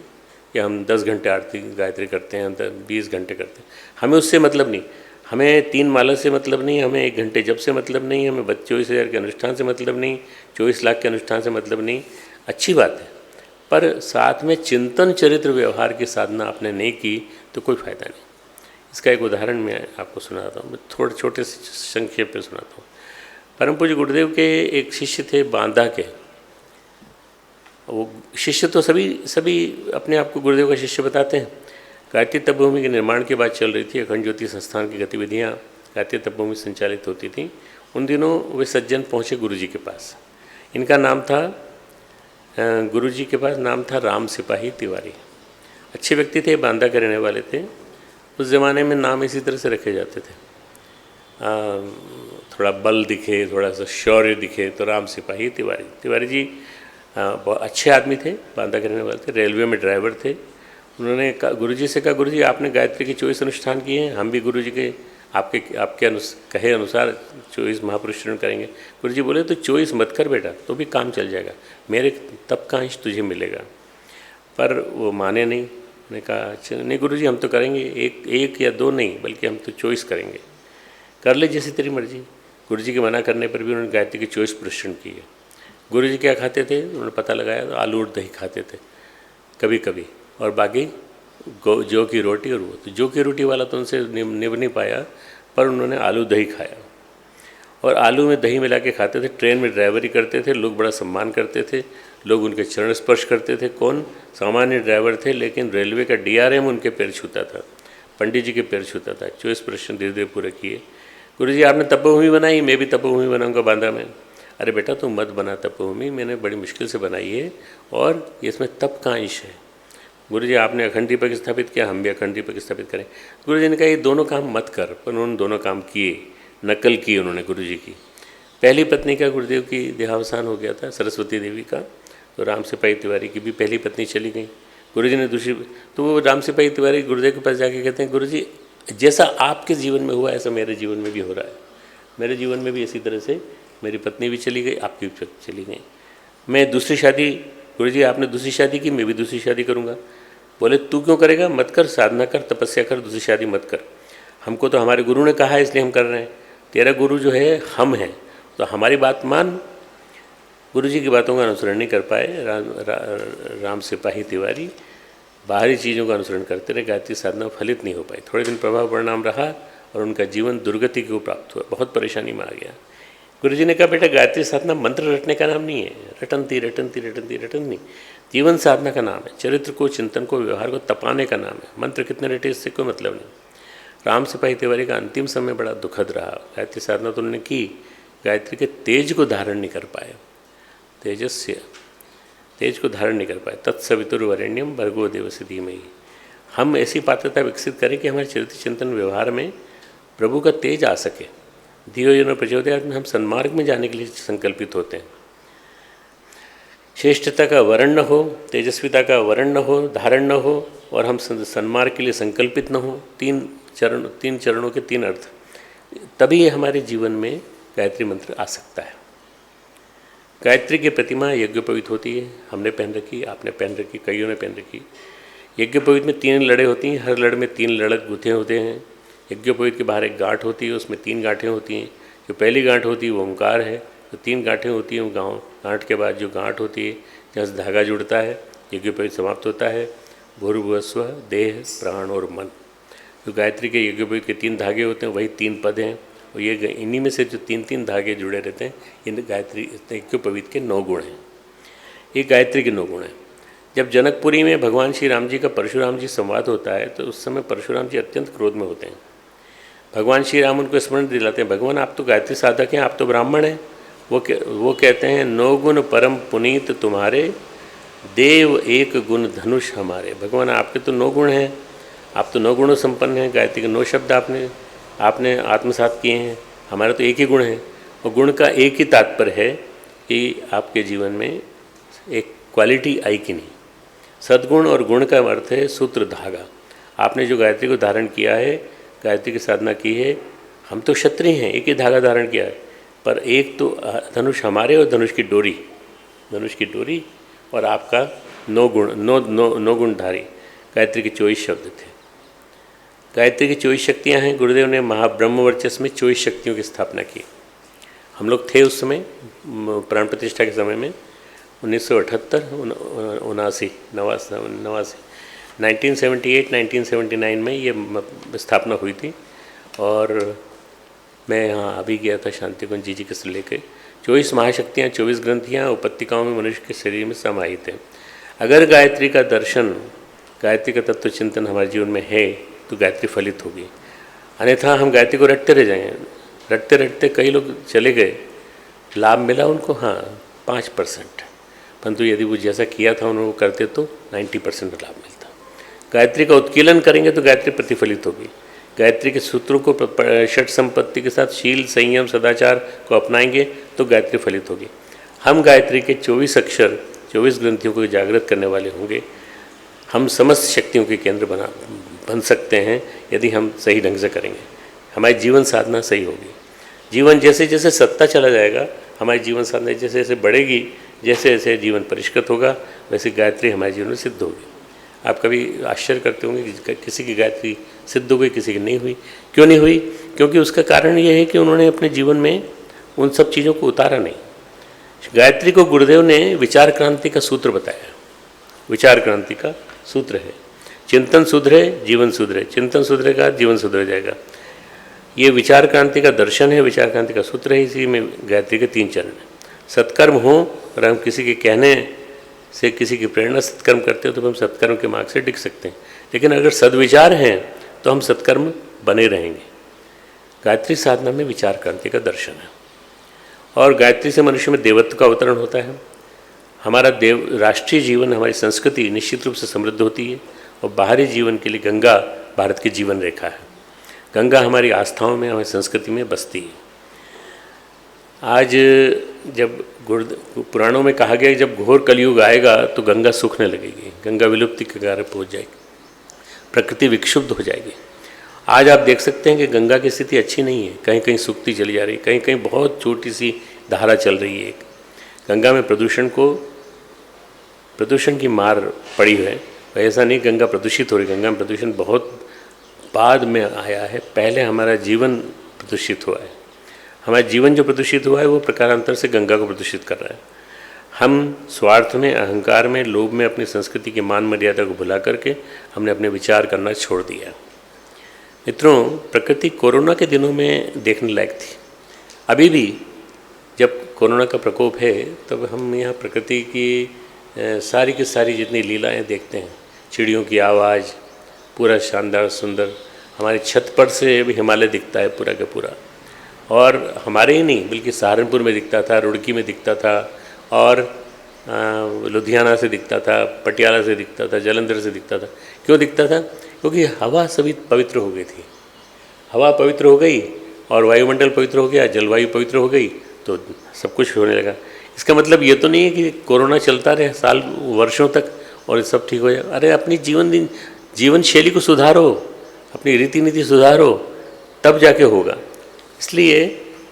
कि हम 10 घंटे आरती गायत्री करते हैं, 20 घंटे करते हैं, हमें उससे मतलब नहीं। हमें 3 माला से मतलब नहीं, हमें 1 घंटे जब से मतलब नहीं, हमें 24,000 के अनुष्ठान से मतलब नहीं, 24 लाख के अनुष्ठान से मतलब नहीं। अच्छी बात है, पर साथ में चिंतन चरित्र व्यवहार की साधना आपने नहीं की तो कोई फ़ायदा नहीं। इसका एक उदाहरण मैं आपको सुनाता हूँ, मैं थोड़े छोटे से संक्षेप में सुनाता हूँ। परम पूज्य गुरुदेव के एक शिष्य थे बांदा के। वो शिष्य तो सभी अपने आप को गुरुदेव का शिष्य बताते हैं। गायत्री तपभूमि के निर्माण की बात चल रही थी, अखंड ज्योति संस्थान की गतिविधियाँ गायत्री तपभूमि संचालित होती थी। उन दिनों वे सज्जन पहुँचे गुरुजी के पास। इनका नाम था, गुरुजी के पास नाम था राम सिपाही तिवारी। अच्छे व्यक्ति थे, बांदा के रहने वाले थे। उस ज़माने में नाम इसी तरह से रखे जाते थे, थोड़ा बल दिखे, थोड़ा सा शौर्य दिखे तो राम सिपाही तिवारी। तिवारी जी बहुत अच्छे आदमी थे, बांदा के रहने वाले थे, रेलवे में ड्राइवर थे। उन्होंने गुरुजी से कहा, गुरुजी आपने गायत्री के 24 अनुष्ठान किए हैं, हम भी गुरुजी के आपके कहे अनुसार 24 महापुरुष करेंगे। गुरुजी बोले तो 24 मत कर बेटा, तो भी काम चल जाएगा, मेरे तप का अंश तुझे मिलेगा। पर वो माने नहीं। उन्होंने कहा नहीं गुरुजी हम तो करेंगे, एक या 2 नहीं, बल्कि हम तो 24 करेंगे। कर ले जैसी तेरी मर्जी। गुरुजी के मना करने पर भी उन्होंने गायत्री के 24 प्रश्न किए। गुरुजी क्या खाते थे उन्होंने पता लगाया, तो आलू और दही खाते थे कभी कभी, और बाकी जौ की रोटी। और वो तो जौ की रोटी वाला तो उनसे निभ नहीं पाया, पर उन्होंने आलू दही खाया, और आलू में दही मिला के खाते थे। ट्रेन में ड्राइवरी करते थे, लोग बड़ा सम्मान करते थे, लोग उनके चरण स्पर्श करते थे। कौन? सामान्य ड्राइवर थे, लेकिन रेलवे का DRM उनके पैर छूता था, पंडित जी के पैर छूता था। 24 प्रश्न धीरे धीरे पूरे किए। गुरुजी आपने तपोभूमि बनाई, मैं भी तपोभूमि बनाऊंगा बांदा में। अरे बेटा तुम मत बना तपोभूमि, मैंने बड़ी मुश्किल से बनाई है और इसमें तप का अंश है। गुरुजी आपने अखंड दीपक स्थापित किया, हम भी अखंड दीपक स्थापित करें। गुरुजी ने कहा ये दोनों काम मत कर, पर उन्होंने दोनों काम किए, नकल की उन्होंने गुरुजी की। पहली पत्नी का गुरुदेव की देहावसान हो गया था, सरस्वती देवी का, तो राम सिपाही तिवारी की भी पहली पत्नी चली गई। गुरुजी ने दूसरी, तो वो राम सिपाही तिवारी गुरुदेव के पास जाके कहते हैं गुरुजी जैसा आपके जीवन में हुआ ऐसा मेरे जीवन में भी हो रहा है। मेरे जीवन में भी इसी तरह से मेरी पत्नी भी चली गई, आपकी भी चली गई। मैं दूसरी शादी, गुरुजी आपने दूसरी शादी की, मैं भी दूसरी शादी करूँगा। बोले तू क्यों करेगा? मत कर, साधना कर, तपस्या कर, दूसरी शादी मत कर। हमको तो हमारे गुरु ने कहा है इसलिए हम कर रहे हैं। तेरा गुरु जो है हम हैं, तो हमारी बात मान। गुरुजी की बातों का अनुसरण नहीं कर पाए राम सिपाही तिवारी, बाहरी चीज़ों का अनुसरण करते रहे, गायत्री साधना फलित नहीं हो पाई। थोड़े दिन प्रभाव परिणाम रहा और उनका जीवन दुर्गति को प्राप्त हुआ, बहुत परेशानी में आ गया। गुरुजी ने कहा बेटा गायत्री साधना मंत्र रटने का नाम नहीं है, रटनती रटनती रटनती रटन नहीं, जीवन साधना का नाम है। चरित्र को, चिंतन को, व्यवहार को तपाने का नाम है। मंत्र कितने रटे इससे कोई मतलब नहीं। राम सिपाही तिवारी का अंतिम समय बड़ा दुखद रहा। गायत्री साधना तो उन्होंने की, गायत्री के तेज को धारण नहीं कर पाए, तेज को धारण नहीं कर पाए। तत्सवितुर्वरेण्यम भर्गो देवस्य धीमहि। हम ऐसी पात्रता विकसित करें कि हमारे चरित्र चिंतन व्यवहार में प्रभु का तेज आ सके। धियो यो न प्रचोदयात् में हम सन्मार्ग में जाने के लिए संकल्पित होते हैं। श्रेष्ठता का वर्ण न हो, तेजस्विता का वर्ण न हो, धारण न हो, और हम सन्मार्ग के लिए संकल्पित न हो। 3 चरणों के 3 अर्थ, तभी हमारे जीवन में गायत्री मंत्र आ सकता है। गायत्री की प्रतिमा यज्ञोपवीत होती है, हमने पहन रखी, आपने पहन रखी, कईयों ने पहन रखी। यज्ञोपवीत में 3 लड़े होती हैं, हर लड़ में 3 लड़क गुथे होते हैं। यज्ञोपवीत के बाहर एक गांठ होती है, उसमें 3 गांठें होती हैं। जो पहली गांठ होती है वो ओंकार है, तो 3 गांठें होती हैं। गांठ के बाद जो गांठ होती है जहाँ से धागा जुड़ता है, यज्ञोपवीत समाप्त होता है। भूर्भुवस्व, देह, प्राण और मन। जो गायत्री के यज्ञोपवीत के 3 धागे होते हैं वही 3 पद हैं, और ये इन्हीं में से जो 3 धागे जुड़े रहते हैं इन गायत्री यज्ञोपवीत के 9 गुण हैं। ये गायत्री के 9 गुण हैं। जब जनकपुरी में भगवान श्री राम जी का परशुराम जी संवाद होता है तो उस समय परशुराम जी अत्यंत क्रोध में होते हैं। भगवान श्री राम उनको स्मरण दिलाते हैं, भगवान आप तो गायत्री साधक हैं, आप तो ब्राह्मण हैं। वो कहते हैं 9 गुण परम पुनीत तुम्हारे, देव 1 गुण धनुष हमारे। भगवान आपके तो 9 गुण हैं, आप तो 9 गुणों संपन्न हैं। गायत्री के 9 शब्द आपने आत्मसात किए हैं, हमारा तो 1 ही गुण है। और गुण का एक ही तात्पर्य है कि आपके जीवन में एक क्वालिटी आई कि नहीं। सद्गुण और गुण का अर्थ है सूत्र धागा। आपने जो गायत्री को धारण किया है, गायत्री की साधना की है, हम तो क्षत्रिय हैं, एक ही धागा धारण किया है, पर एक तो धनुष हमारे और धनुष की डोरी और आपका 9 गुणधारी। गायत्री के 24 शब्द थे। गायत्री की 24 शक्तियाँ हैं। गुरुदेव ने महाब्रह्म वर्चस्व में 24 शक्तियों की स्थापना की। हम लोग थे उस समय प्राण प्रतिष्ठा के समय में 1978 79 1978-1979 में ये स्थापना हुई थी। और मैं यहाँ अभी गया था शांति कुंज जी के से लेकर। 24 महाशक्तियाँ, 24 ग्रंथियाँ उपत्यकाओं में मनुष्य के शरीर में समाहित हैं। अगर गायत्री का दर्शन, गायत्री का तत्व चिंतन हमारे जीवन में है तो गायत्री फलित होगी, अन्यथा हम गायत्री को रटते रह जाएंगे। रटते रटते कई लोग चले गए, लाभ मिला उनको, हाँ 5%, परंतु यदि वो जैसा किया था उन्होंने करते तो 90% लाभ मिलता। गायत्री का उत्कीलन करेंगे तो गायत्री प्रतिफलित होगी। गायत्री के सूत्रों को षट संपत्ति के साथ शील, संयम, सदाचार को अपनाएंगे तो गायत्री फलित होगी। हम गायत्री के 24 अक्षर, 24 ग्रंथियों को जागृत करने वाले होंगे। हम समस्त शक्तियों के केंद्र बन सकते हैं यदि हम सही ढंग से करेंगे। हमारी जीवन साधना सही होगी। जीवन जैसे जैसे सत्ता चला जाएगा, हमारी जीवन साधना जैसे जैसे बढ़ेगी, जैसे जैसे जीवन परिष्कृत होगा, वैसे गायत्री हमारे जीवन में सिद्ध होगी। आप कभी आश्चर्य करते होंगे कि किसी की गायत्री सिद्ध हो गई, किसी की नहीं हुई। क्यों नहीं हुई? क्योंकि उसका कारण ये है कि उन्होंने अपने जीवन में उन सब चीज़ों को उतारा नहीं। गायत्री को गुरुदेव ने विचार क्रांति का सूत्र बताया। विचार क्रांति का सूत्र है, चिंतन सुधरे जीवन सुधरे, चिंतन सुधरेगा जीवन सुधर जाएगा। ये विचार क्रांति का दर्शन है, विचार क्रांति का सूत्र है। इसी में गायत्री के 3 चरण हैं। सत्कर्म हो और हम किसी के कहने से, किसी की प्रेरणा सत्कर्म करते हो तो हम सत्कर्म के मार्ग से टिक सकते हैं, लेकिन अगर सद्विचार हैं तो हम सत्कर्म बने रहेंगे। गायत्री साधना में विचार क्रांति का दर्शन है, और गायत्री से मनुष्य में देवत्व का अवतरण होता है। हमारा राष्ट्रीय जीवन, हमारी संस्कृति निश्चित रूप से समृद्ध होती है, और बाहरी जीवन के लिए गंगा भारत की जीवन रेखा है। गंगा हमारी आस्थाओं में, हमारी संस्कृति में बसती है। आज जब पुराणों में कहा गया कि जब घोर कलयुग आएगा तो गंगा सूखने लगेगी, गंगा विलुप्ति के कगार पहुँच जाएगी, प्रकृति विक्षुब्ध हो जाएगी। आज आप देख सकते हैं कि गंगा की स्थिति अच्छी नहीं है, कहीं कहीं सूखती चली जा रही, कहीं कहीं बहुत छोटी सी धारा चल रही है। गंगा में प्रदूषण की मार पड़ी है। ऐसा नहीं गंगा प्रदूषित हो रही, गंगा में प्रदूषण बहुत बाद में आया है। पहले हमारा जीवन प्रदूषित हुआ है। हमारा जीवन जो प्रदूषित हुआ है वो प्रकारांतर से गंगा को प्रदूषित कर रहा है। हम स्वार्थ में, अहंकार में, लोभ में अपनी संस्कृति की मान मर्यादा को भुला करके हमने अपने विचार करना छोड़ दिया। मित्रों, प्रकृति कोरोना के दिनों में देखने लायक थी। अभी भी जब कोरोना का प्रकोप है तब हम यहाँ प्रकृति की सारी की सारी जितनी लीलाएं देखते हैं, चिड़ियों की आवाज़, पूरा शानदार सुंदर, हमारी छत पर से भी हिमालय दिखता है पूरा का पूरा। और हमारे ही नहीं बल्कि सहारनपुर में दिखता था, रुड़की में दिखता था, और लुधियाना से दिखता था, पटियाला से दिखता था, जालंधर से दिखता था। क्यों दिखता था? क्योंकि हवा सभी पवित्र हो गई थी। हवा पवित्र हो गई और वायुमंडल पवित्र हो गया, जलवायु पवित्र हो गई, तो सब कुछ होने लगा। इसका मतलब ये तो नहीं है कि कोरोना चलता रहे साल वर्षों तक और सब ठीक हो जाए। अरे अपनी जीवन शैली को सुधारो, अपनी रीति नीति सुधारो, तब जाके होगा। इसलिए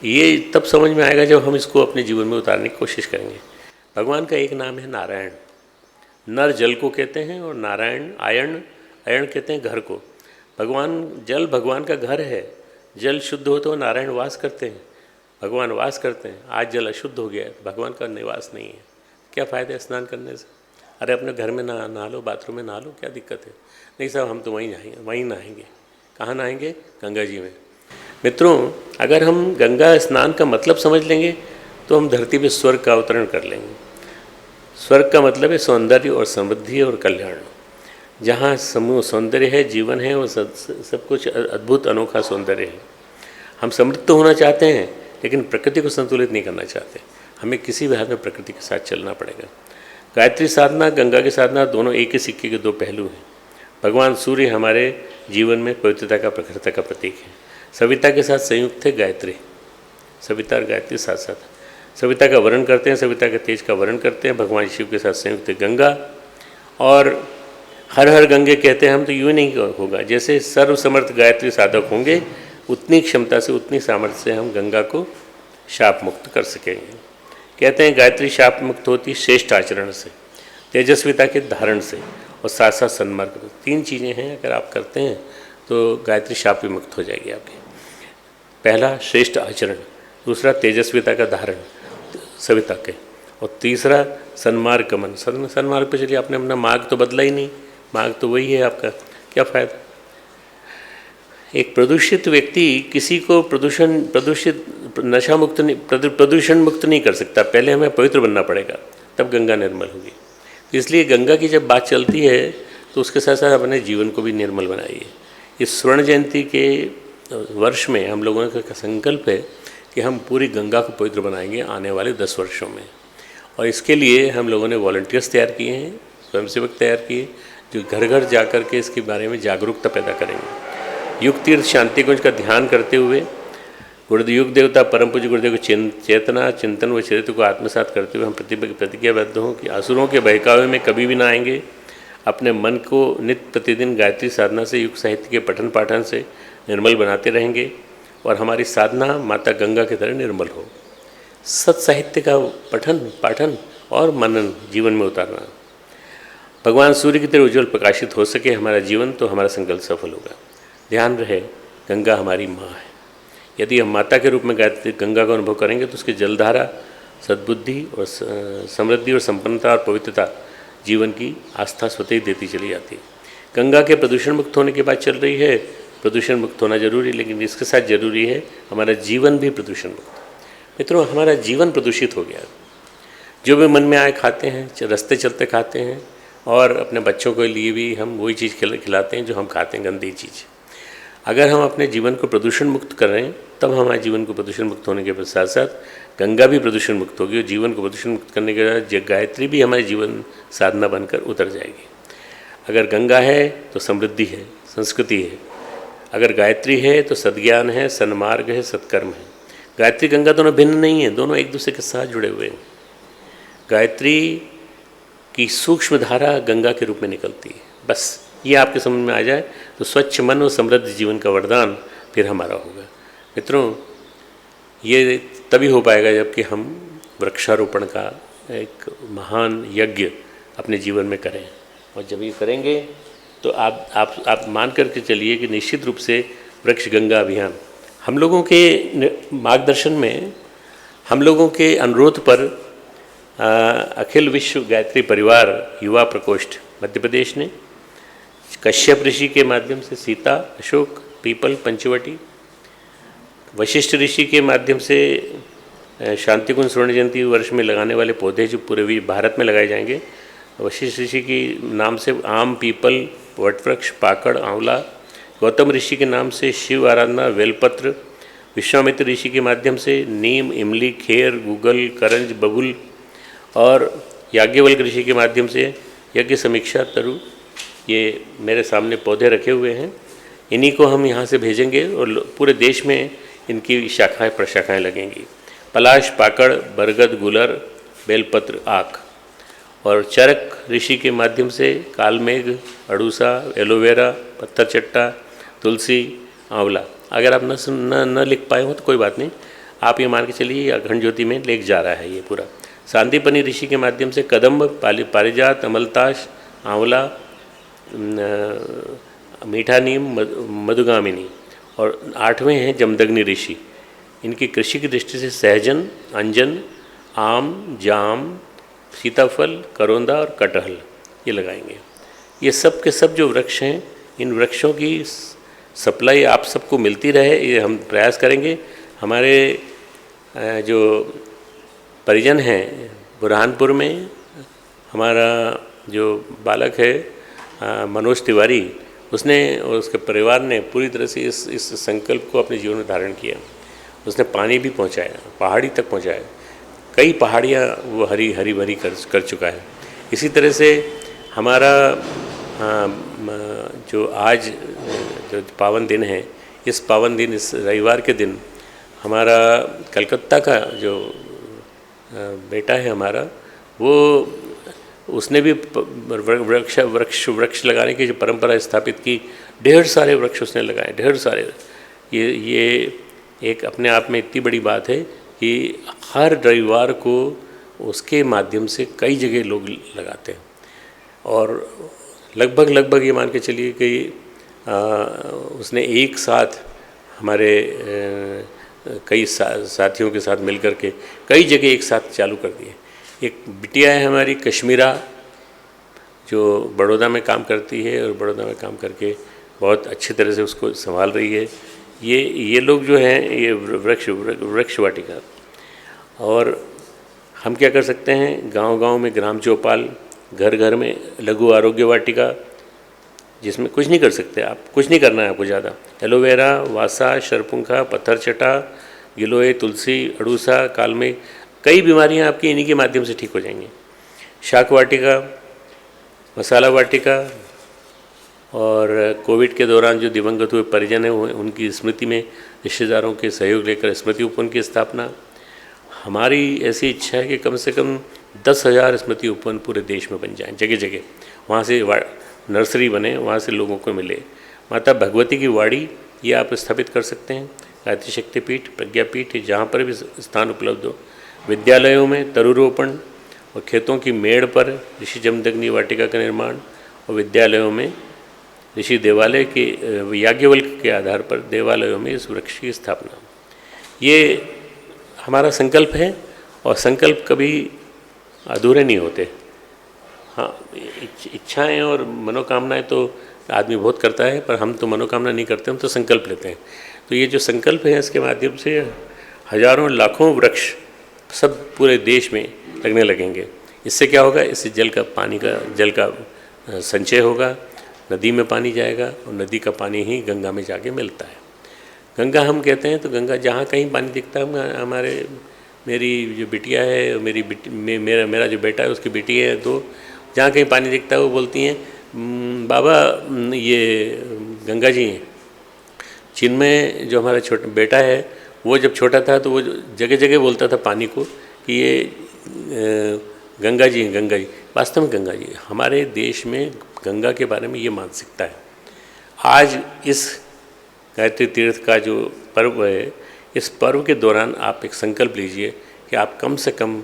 ये तब समझ में आएगा जब हम इसको अपने जीवन में उतारने की कोशिश करेंगे। भगवान का एक नाम है नारायण। नर जल को कहते हैं और नारायण अयण कहते हैं घर को। जल भगवान का घर है। जल शुद्ध हो तो नारायण वास करते हैं। भगवान वास करते हैं। आज जल अशुद्ध हो गया है, भगवान का निवास नहीं है, क्या फ़ायदा है स्नान करने से? अरे अपने घर में नहा लो, बाथरूम में नहा लो, क्या दिक्कत है? नहीं साहब हम तो वहीं नहाएंगे। कहाँ नहाएंगे? गंगा जी में। मित्रों, अगर हम गंगा स्नान का मतलब समझ लेंगे तो हम धरती पे स्वर्ग का अवतरण कर लेंगे। स्वर्ग का मतलब है सौंदर्य और समृद्धि और कल्याण। जहाँ समूह सौंदर्य है, जीवन है, वो सब कुछ अद्भुत अनोखा सौंदर्य है। हम समृद्ध तो होना चाहते हैं, लेकिन प्रकृति को संतुलित नहीं करना चाहते। हमें किसी भी हाल में प्रकृति के साथ चलना पड़ेगा। गायत्री साधना, गंगा की साधना दोनों एक ही सिक्के के दो पहलू हैं। भगवान सूर्य हमारे जीवन में पवित्रता का, प्रखरता का प्रतीक है। सविता के साथ संयुक्त है गायत्री। सविता और गायत्री साथ साथ सविता का वर्णन करते हैं, सविता के तेज का वर्णन करते हैं। भगवान शिव के साथ संयुक्त है गंगा। और हर हर गंगे कहते हैं हम, तो यूँ नहीं होगा। जैसे सर्वसमर्थ गायत्री साधक होंगे, उतनी क्षमता से, उतनी सामर्थ्य से हम गंगा को शाप मुक्त कर सकेंगे। कहते हैं गायत्री शाप मुक्त होती श्रेष्ठ आचरण से, तेजस्विता के धारण से और साथ साथ सन्मार्ग। तीन चीज़ें हैं, अगर आप करते हैं तो गायत्री शाप भी मुक्त हो जाएगी आपकी। पहला श्रेष्ठ आचरण, दूसरा तेजस्विता का धारण सविता के, और तीसरा सन्मार्ग गमन। सन्मार्ग पे चलिए, आपने अपना मार्ग तो बदला ही नहीं, मार्ग तो वही है आपका, क्या फ़ायदा? एक प्रदूषित व्यक्ति किसी को प्रदूषित नशा मुक्त नहीं, प्रदूषण मुक्त नहीं कर सकता। पहले हमें पवित्र बनना पड़ेगा, तब गंगा निर्मल होगी। तो इसलिए गंगा की जब बात चलती है तो उसके साथ साथ अपने जीवन को भी निर्मल बनाइए। इस स्वर्ण जयंती के वर्ष में हम लोगों का संकल्प है कि हम पूरी गंगा को पवित्र बनाएंगे आने वाले 10 वर्षों में। और इसके लिए हम लोगों ने वॉलंटियर्स तैयार किए हैं, स्वयंसेवक तैयार किए, जो घर घर जा कर के इसके बारे में जागरूकता पैदा करेंगे। युग तीर्थ शांति कुंज का ध्यान करते हुए गुरुदेव देवता परम पूज्य गुरुदेव को चेतना, चिंतन व चरित्र को आत्मसात करते हुए हम प्रतिज्ञाबद्ध हों कि असुरों के बहकावे में कभी भी ना आएंगे। अपने मन को नित्य प्रतिदिन गायत्री साधना से, युग साहित्य के पठन पाठन से निर्मल बनाते रहेंगे और हमारी साधना माता गंगा की तरह निर्मल हो। सत साहित्य का पठन पाठन और मनन जीवन में उतारना। भगवान सूर्य की तरह उज्ज्वल प्रकाशित हो सके हमारा जीवन, तो हमारा संकल्प सफल होगा। ध्यान रहे, गंगा हमारी माँ है। यदि हम माता के रूप में गायत्री गंगा का अनुभव करेंगे तो उसकी जलधारा सद्बुद्धि और समृद्धि और संपन्नता और पवित्रता जीवन की आस्था स्वतः ही देती चली जाती है। गंगा के प्रदूषण मुक्त होने की बात चल रही है। प्रदूषण मुक्त होना जरूरी, लेकिन इसके साथ जरूरी है हमारा जीवन भी प्रदूषण मुक्त। मित्रों, हमारा जीवन प्रदूषित हो गया। जो भी मन में आए खाते हैं, रास्ते चलते खाते हैं, और अपने बच्चों के लिए भी हम वही चीज़ खिलाते हैं जो हम खाते हैं, गंदी चीज़। अगर हम अपने जीवन को प्रदूषण मुक्त कर रहे हैं, तब हमारे जीवन को प्रदूषण मुक्त होने के साथ साथ गंगा भी प्रदूषण मुक्त होगी, और जीवन को प्रदूषण मुक्त करने के बाद गायत्री भी हमारे जीवन साधना बनकर उतर जाएगी। अगर गंगा है तो समृद्धि है, संस्कृति है। अगर गायत्री है तो सद्ज्ञान है, सन्मार्ग है, सत्कर्म है। गायत्री गंगा दोनों भिन्न नहीं है, दोनों एक दूसरे के साथ जुड़े हुए हैं। गायत्री की सूक्ष्म धारा गंगा के रूप में निकलती है। बस ये आपके समझ में आ जाए तो स्वच्छ मन और समृद्ध जीवन का वरदान फिर हमारा होगा। मित्रों, ये तभी हो पाएगा जबकि हम वृक्षारोपण का एक महान यज्ञ अपने जीवन में करें। और जब ये करेंगे तो आप मान करके चलिए कि निश्चित रूप से वृक्ष गंगा अभियान हम लोगों के मार्गदर्शन में, हम लोगों के अनुरोध पर अखिल विश्व गायत्री परिवार युवा प्रकोष्ठ मध्य प्रदेश ने कश्यप ऋषि के माध्यम से सीता, अशोक, पीपल, पंचवटी, वशिष्ठ ऋषि के माध्यम से शांतिकुंज स्वर्ण जयंती वर्ष में लगाने वाले पौधे जो पूरे भारत में लगाए जाएंगे, वशिष्ठ ऋषि की नाम से आम, पीपल, वटवृक्ष, पाकड़, आंवला, गौतम ऋषि के नाम से शिव आराधना, बेलपत्र, विश्वामित्र ऋषि के माध्यम से नीम, इमली, खेर, गूगल, करंज, बबुल, और याज्ञवल्क्य ऋषि के माध्यम से यज्ञ समीक्षा, तरु। ये मेरे सामने पौधे रखे हुए हैं, इन्हीं को हम यहाँ से भेजेंगे और पूरे देश में इनकी शाखाएं प्रशाखाएं लगेंगी। पलाश, पाकड़, बरगद, गुलर, बेलपत्र, आक। और चरक ऋषि के माध्यम से कालमेघ, अड़ूसा, एलोवेरा, पत्थर चट्टा, तुलसी, आंवला। अगर आप न लिख पाए हो तो कोई बात नहीं, आप ये मान के चलिए अखंड ज्योति में लेके जा रहा है ये पूरा। सांदीपनी ऋषि के माध्यम से कदम्ब, पारिजात, अमलताश, आंवला, मीठा नीम, मधुगामिनी। और 8वें हैं जमदग्नि ऋषि, इनकी कृषि की दृष्टि से सहजन, अंजन, आम, जाम, सीताफल, करौंदा और कटहल ये लगाएंगे। ये सब के सब जो वृक्ष हैं, इन वृक्षों की सप्लाई आप सबको मिलती रहे, ये हम प्रयास करेंगे। हमारे जो परिजन हैं बुरहानपुर में, हमारा जो बालक है मनोज तिवारी, उसने और उसके परिवार ने पूरी तरह से इस संकल्प को अपने जीवन में धारण किया। उसने पानी भी पहुंचाया, पहाड़ी तक पहुंचाया, कई पहाड़ियाँ वो हरी हरी भरी कर चुका है। इसी तरह से हमारा जो आज जो पावन दिन है, इस पावन दिन, इस रविवार के दिन, हमारा कलकत्ता का जो बेटा है हमारा, वो उसने भी वृक्ष लगाने की जो परंपरा स्थापित की, ढेर सारे वृक्ष उसने लगाए, ढेर सारे। ये एक अपने आप में इतनी बड़ी बात है कि हर रविवार को उसके माध्यम से कई जगह लोग लगाते हैं। और लगभग ये मान के चलिए कि उसने एक साथ हमारे कई साथियों के साथ मिलकर के कई जगह एक साथ चालू कर दिए। एक बिटिया है हमारी कश्मीरा, जो बड़ौदा में काम करती है और बड़ौदा में काम करके बहुत अच्छी तरह से उसको संभाल रही है। ये लोग जो हैं, ये वृक्ष वाटिका। और हम क्या कर सकते हैं, गांव-गांव में ग्राम चौपाल, घर घर में लघु आरोग्य वाटिका, जिसमें कुछ नहीं कर सकते आप, कुछ नहीं करना है आपको ज़्यादा। एलोवेरा, वासा, शरपुंखा, पत्थरचटा, गिलोय, तुलसी, अड़ूसा, कालमे, कई बीमारियां आपकी इन्हीं के माध्यम से ठीक हो जाएंगी। शाक वाटिका, मसाला वाटिका, और कोविड के दौरान जो दिवंगत हुए परिजन हैं उनकी स्मृति में रिश्तेदारों के सहयोग लेकर स्मृति उपवन की स्थापना। हमारी ऐसी इच्छा है कि कम से कम 10,000 स्मृति उपवन पूरे देश में बन जाएं, जगह जगह, वहाँ से नर्सरी बने, वहाँ से लोगों को मिले। माता भगवती की वाड़ी ये आप स्थापित कर सकते हैं, गायत्री शक्तिपीठ, प्रज्ञापीठ, जहाँ पर भी स्थान उपलब्ध हो। विद्यालयों में तरुरोपण और खेतों की मेड़ पर ऋषि जमदग्नि वाटिका का निर्माण, और विद्यालयों में ऋषि देवालय के याज्ञवल्क्य के आधार पर देवालयों में इस वृक्ष की स्थापना। ये हमारा संकल्प है, और संकल्प कभी अधूरे नहीं होते। हाँ, इच्छाएं और मनोकामनाएं तो आदमी बहुत करता है, पर हम तो मनोकामना नहीं करते, हम तो संकल्प लेते हैं। तो ये जो संकल्प है, इसके माध्यम से हजारों लाखों वृक्ष सब पूरे देश में लगने लगेंगे। इससे क्या होगा, इससे जल का संचय होगा, नदी में पानी जाएगा, और नदी का पानी ही गंगा में जाके मिलता है। गंगा हम कहते हैं तो गंगा जहाँ कहीं पानी दिखता है, मेरी जो बिटिया है, मेरा जो बेटा है, उसकी बेटी है, दो, जहाँ कहीं पानी दिखता है वो बोलती हैं, बाबा ये गंगा जी हैं। चिन्मय जो हमारा छोटा बेटा है, वो जब छोटा था तो वो जगह जगह बोलता था पानी को कि ये गंगा जी हैं, गंगा जी। वास्तव में गंगा जी, हमारे देश में गंगा के बारे में ये मानसिकता है। आज इस गायत्री तीर्थ का जो पर्व है, इस पर्व के दौरान आप एक संकल्प लीजिए कि आप कम से कम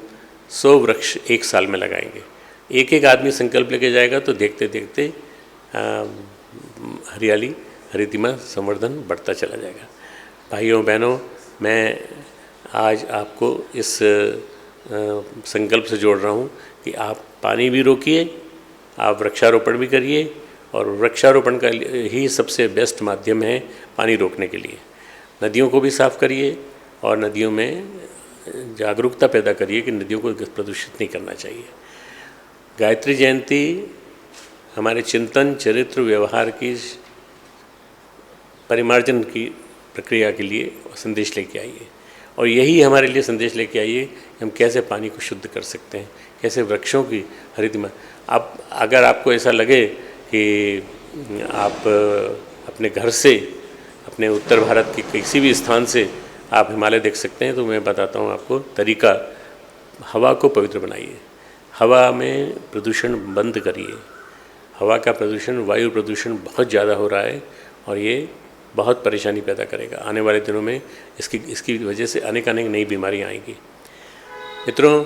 100 वृक्ष एक साल में लगाएंगे। एक एक आदमी संकल्प लेके जाएगा तो देखते देखते हरियाली, हरितिमा, संवर्धन बढ़ता चला जाएगा। भाइयों बहनों, मैं आज आपको इस संकल्प से जोड़ रहा हूँ कि आप पानी भी रोकिए, आप वृक्षारोपण भी करिए, और वृक्षारोपण का ही सबसे बेस्ट माध्यम है पानी रोकने के लिए। नदियों को भी साफ़ करिए, और नदियों में जागरूकता पैदा करिए कि नदियों को प्रदूषित नहीं करना चाहिए। गायत्री जयंती हमारे चिंतन, चरित्र, व्यवहार की परिमार्जन की प्रक्रिया के लिए संदेश लेके आई है, और यही हमारे लिए संदेश लेके आई है कि हम कैसे पानी को शुद्ध कर सकते हैं, कैसे वृक्षों की हरितिमा। आप अगर आपको ऐसा लगे कि आप अपने घर से, अपने उत्तर भारत के किसी भी स्थान से आप हिमालय देख सकते हैं, तो मैं बताता हूँ आपको तरीका। हवा को पवित्र बनाइए, हवा में प्रदूषण बंद करिए। हवा का प्रदूषण, वायु प्रदूषण बहुत ज़्यादा हो रहा है, और ये बहुत परेशानी पैदा करेगा। आने वाले दिनों में इसकी वजह से अनेक नई बीमारियाँ आएंगी। मित्रों,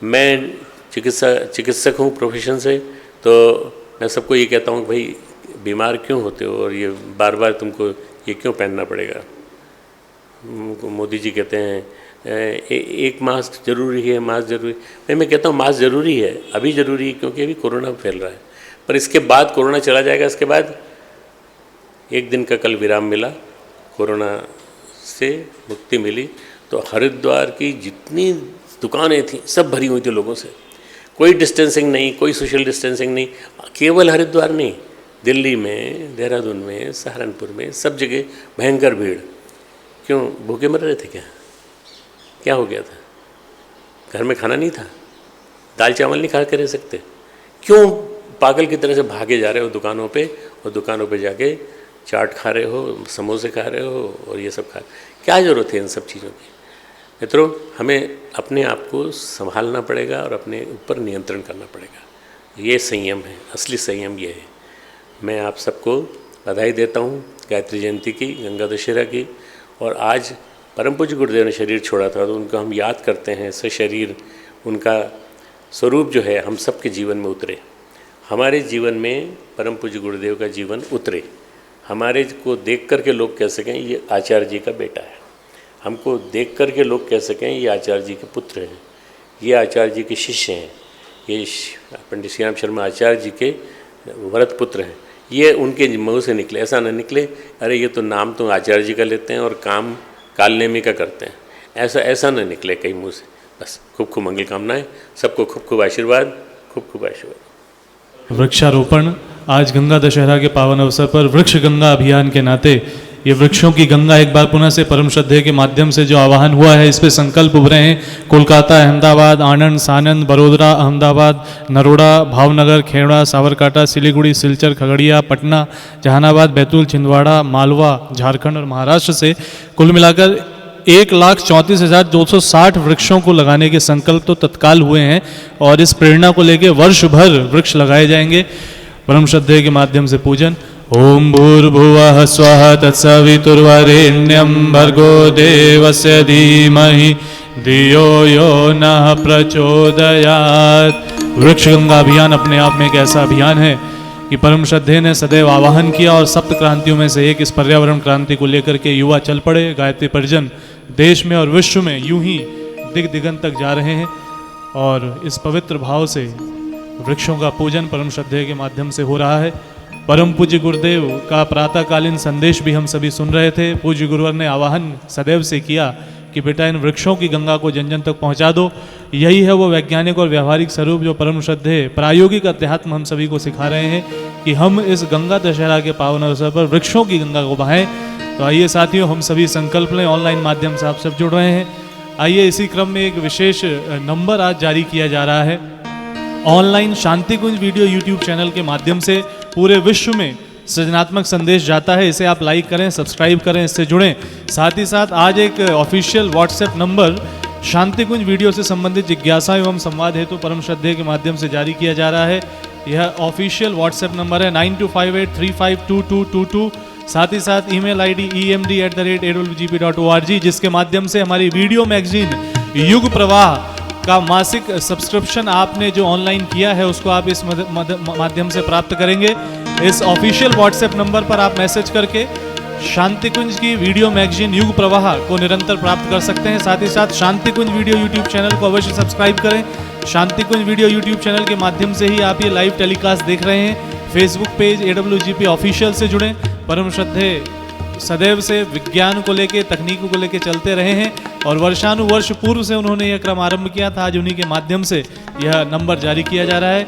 मैं चिकित्सक हूँ प्रोफेशन से, तो मैं सबको ये कहता हूँ, भाई बीमार क्यों होते हो, और ये बार बार तुमको ये क्यों पहनना पड़ेगा। मोदी जी कहते हैं एक मास्क जरूरी है, मास्क जरूरी। मैं कहता हूँ मास्क ज़रूरी है, अभी ज़रूरी है क्योंकि अभी कोरोना फैल रहा है, पर इसके बाद कोरोना चला जाएगा। इसके बाद एक दिन का कल विराम मिला, कोरोना से मुक्ति मिली, तो हरिद्वार की जितनी दुकानें थीं सब भरी हुई थी लोगों से। कोई डिस्टेंसिंग नहीं, कोई सोशल डिस्टेंसिंग नहीं। केवल हरिद्वार नहीं, दिल्ली में, देहरादून में, सहारनपुर में, सब जगह भयंकर भीड़। क्यों? भूखे मर रहे थे क्या? क्या हो गया था? घर में खाना नहीं था? दाल चावल नहीं खा के रह सकते? क्यों पागल की तरह से भागे जा रहे हो दुकानों पे, और दुकानों पे जाके चाट खा रहे हो, समोसे खा रहे हो और ये सब खा? क्या ज़रूरत है इन सब चीज़ों की? मित्रों, हमें अपने आप को संभालना पड़ेगा और अपने ऊपर नियंत्रण करना पड़ेगा। ये संयम है, असली संयम ये है। मैं आप सबको बधाई देता हूँ गायत्री जयंती की, गंगा दशहरा की। और आज परम पूज्य गुरुदेव ने शरीर छोड़ा था, तो उनको हम याद करते हैं। सशरीर उनका स्वरूप जो है हम सबके जीवन में उतरे, हमारे जीवन में परम पूज्य गुरुदेव का जीवन उतरे। हमारे को देख कर के लोग कह सकें ये आचार्य जी का बेटा है, हमको देख कर के लोग कह सकें ये आचार्य जी के पुत्र हैं, ये आचार्य जी के शिष्य हैं, ये पंडित श्री राम शर्मा आचार्य जी के व्रत पुत्र हैं। ये उनके मुँह से निकले, ऐसा न निकले अरे ये तो नाम तो आचार्य जी का लेते हैं और काम कालनेमी का करते हैं, ऐसा न निकले कहीं मुँह से। बस खूब खूब मंगल कामनाएं, सबको खूब खूब आशीर्वाद, खूब खूब आशीर्वाद। वृक्षारोपण आज गंगा दशहरा के पावन अवसर पर वृक्ष गंगा अभियान के नाते ये वृक्षों की गंगा एक बार पुनः से परम श्रद्धेय के माध्यम से जो आह्वान हुआ है, इस पे संकल्प उभरे हैं। कोलकाता, अहमदाबाद, आणंद, सानंद, बड़ोदरा, अहमदाबाद, नरोड़ा, भावनगर, खेड़ा, साबरकांठा, सिलीगुड़ी, सिलचर, खगड़िया, पटना, जहानाबाद, बैतूल, छिंदवाड़ा, मालवा, झारखंड और महाराष्ट्र से कुल मिलाकर 1,34,260 वृक्षों को लगाने के संकल्प तो तत्काल हुए हैं और इस प्रेरणा को लेकर वर्ष भर वृक्ष लगाए जाएंगे। परम श्रद्धेय के माध्यम से पूजन। ओम भूर्भुवः स्वः तत्सवितुर्वरेण्यं भर्गो देवस्य धीमहि धियो यो नः प्रचोदयात्। वृक्ष गंगा अभियान अपने आप में एक ऐसा अभियान है कि परम श्रद्धेय ने सदैव आवाहन किया और सप्त क्रांतियों में से एक इस पर्यावरण क्रांति को लेकर के युवा चल पड़े। गायत्री परिजन देश में और विश्व में यूं ही दिग दिगंत तक जा रहे हैं और इस पवित्र भाव से वृक्षों का पूजन परम श्रद्धेय के माध्यम से हो रहा है। परम पूज्य गुरुदेव का प्रातःकालीन संदेश भी हम सभी सुन रहे थे। पूज्य गुरुवर ने आह्वान सदैव से किया कि बेटा इन वृक्षों की गंगा को जन जन तक पहुंचा दो। यही है वो वैज्ञानिक और व्यवहारिक स्वरूप जो परम श्रद्धेय प्रायोगिक अध्यात्म हम सभी को सिखा रहे हैं कि हम इस गंगा दशहरा के पावन अवसर पर वृक्षों की गंगा को बहाएं। तो आइए साथियों, हम सभी संकल्प लें। ऑनलाइन माध्यम से आप सब जुड़ रहे हैं। आइए इसी क्रम में एक विशेष नंबर आज जारी किया जा रहा है। ऑनलाइन शांति कुंज वीडियो यूट्यूब चैनल के माध्यम से पूरे विश्व में सृजनात्मक संदेश जाता है। इसे आप लाइक करें, सब्सक्राइब करें, इससे जुड़ें। साथ ही साथ आज एक ऑफिशियल व्हाट्सएप नंबर शांति कुंज वीडियो से संबंधित जिज्ञासा एवं संवाद हेतु परम श्रद्धेय के माध्यम से जारी किया जा रहा है। यह ऑफिशियल व्हाट्सएप नंबर है 9258352222। साथ ही साथ ईमेल आईडी emd@awgp.org, जिसके माध्यम से हमारी वीडियो मैगजीन युग प्रवाह का मासिक सब्सक्रिप्शन आपने जो ऑनलाइन किया है उसको आप इस माध्यम से प्राप्त करेंगे। इस ऑफिशियल व्हाट्सएप नंबर पर आप मैसेज करके शांति कुंज की वीडियो मैगजीन युग प्रवाह को निरंतर प्राप्त कर सकते हैं। साथ ही साथ शांति कुंज वीडियो यूट्यूब चैनल को अवश्य सब्सक्राइब करें। शांति कुंज वीडियो यूट्यूब चैनल के माध्यम से ही आप ये लाइव टेलीकास्ट देख रहे हैं। फेसबुक पेज AWGP ऑफिशियल से जुड़ें। परम श्रद्धेय सदैव से विज्ञान को लेके, तकनीकों को लेके चलते रहे हैं और वर्षानुवर्ष पूर्व से उन्होंने यह क्रम आरंभ किया था। आज उन्हीं के माध्यम से यह नंबर जारी किया जा रहा है।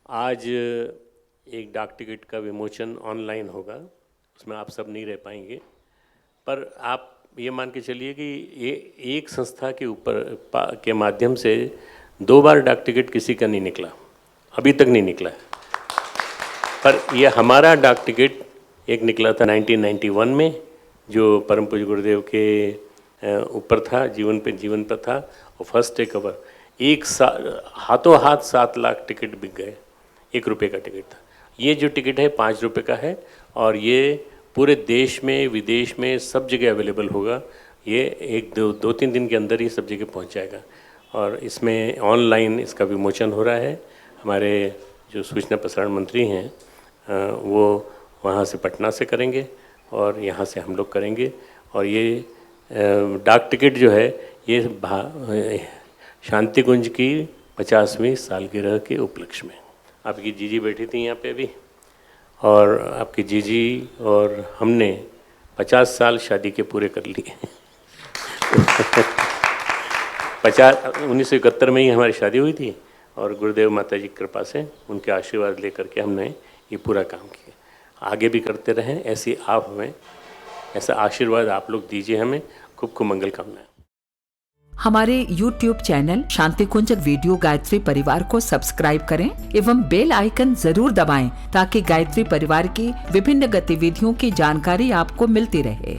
आज एक डाक टिकट का विमोचन ऑनलाइन होगा, उसमें आप सब नहीं रह पाएंगे, पर आप ये मान के चलिए कि ये एक संस्था के ऊपर के माध्यम से 2 बार डाक टिकट किसी का नहीं निकला, अभी तक नहीं निकला है। पर ये हमारा डाक टिकट एक निकला था 1991 में, जो परम पूज्य गुरुदेव के ऊपर था, जीवन पर था, और फर्स्ट डे कवर हाथों हाथ 7 लाख टिकट बिक गए। 1 रुपये का टिकट था। ये जो टिकट है 5 रुपये का है और ये पूरे देश में, विदेश में सब जगह अवेलेबल होगा। ये 2-3 दिन के अंदर ही सब जगह पहुंच जाएगा और इसमें ऑनलाइन इसका विमोचन हो रहा है। हमारे जो सूचना प्रसारण मंत्री हैं वो वहाँ से पटना से करेंगे और यहाँ से हम लोग करेंगे और ये डाक टिकट जो है ये शांति कुंज की 50वीं सालगिरह के उपलक्ष्य में। आपकी जीजी बैठी थी यहाँ पे अभी, और आपकी जीजी और हमने 50 साल शादी के पूरे कर लिए। 1971 में ही हमारी शादी हुई थी, और गुरुदेव माता जी की कृपा से उनके आशीर्वाद लेकर के हमने ये पूरा काम किया। आगे भी करते रहें, ऐसी आप हमें ऐसा आशीर्वाद आप लोग दीजिए हमें। खूब खूब मंगल कामनाएं। हमारे YouTube चैनल शांति कुंज वीडियो गायत्री परिवार को सब्सक्राइब करें एवं बेल आइकन जरूर दबाएं ताकि गायत्री परिवार की विभिन्न गतिविधियों की जानकारी आपको मिलती रहे।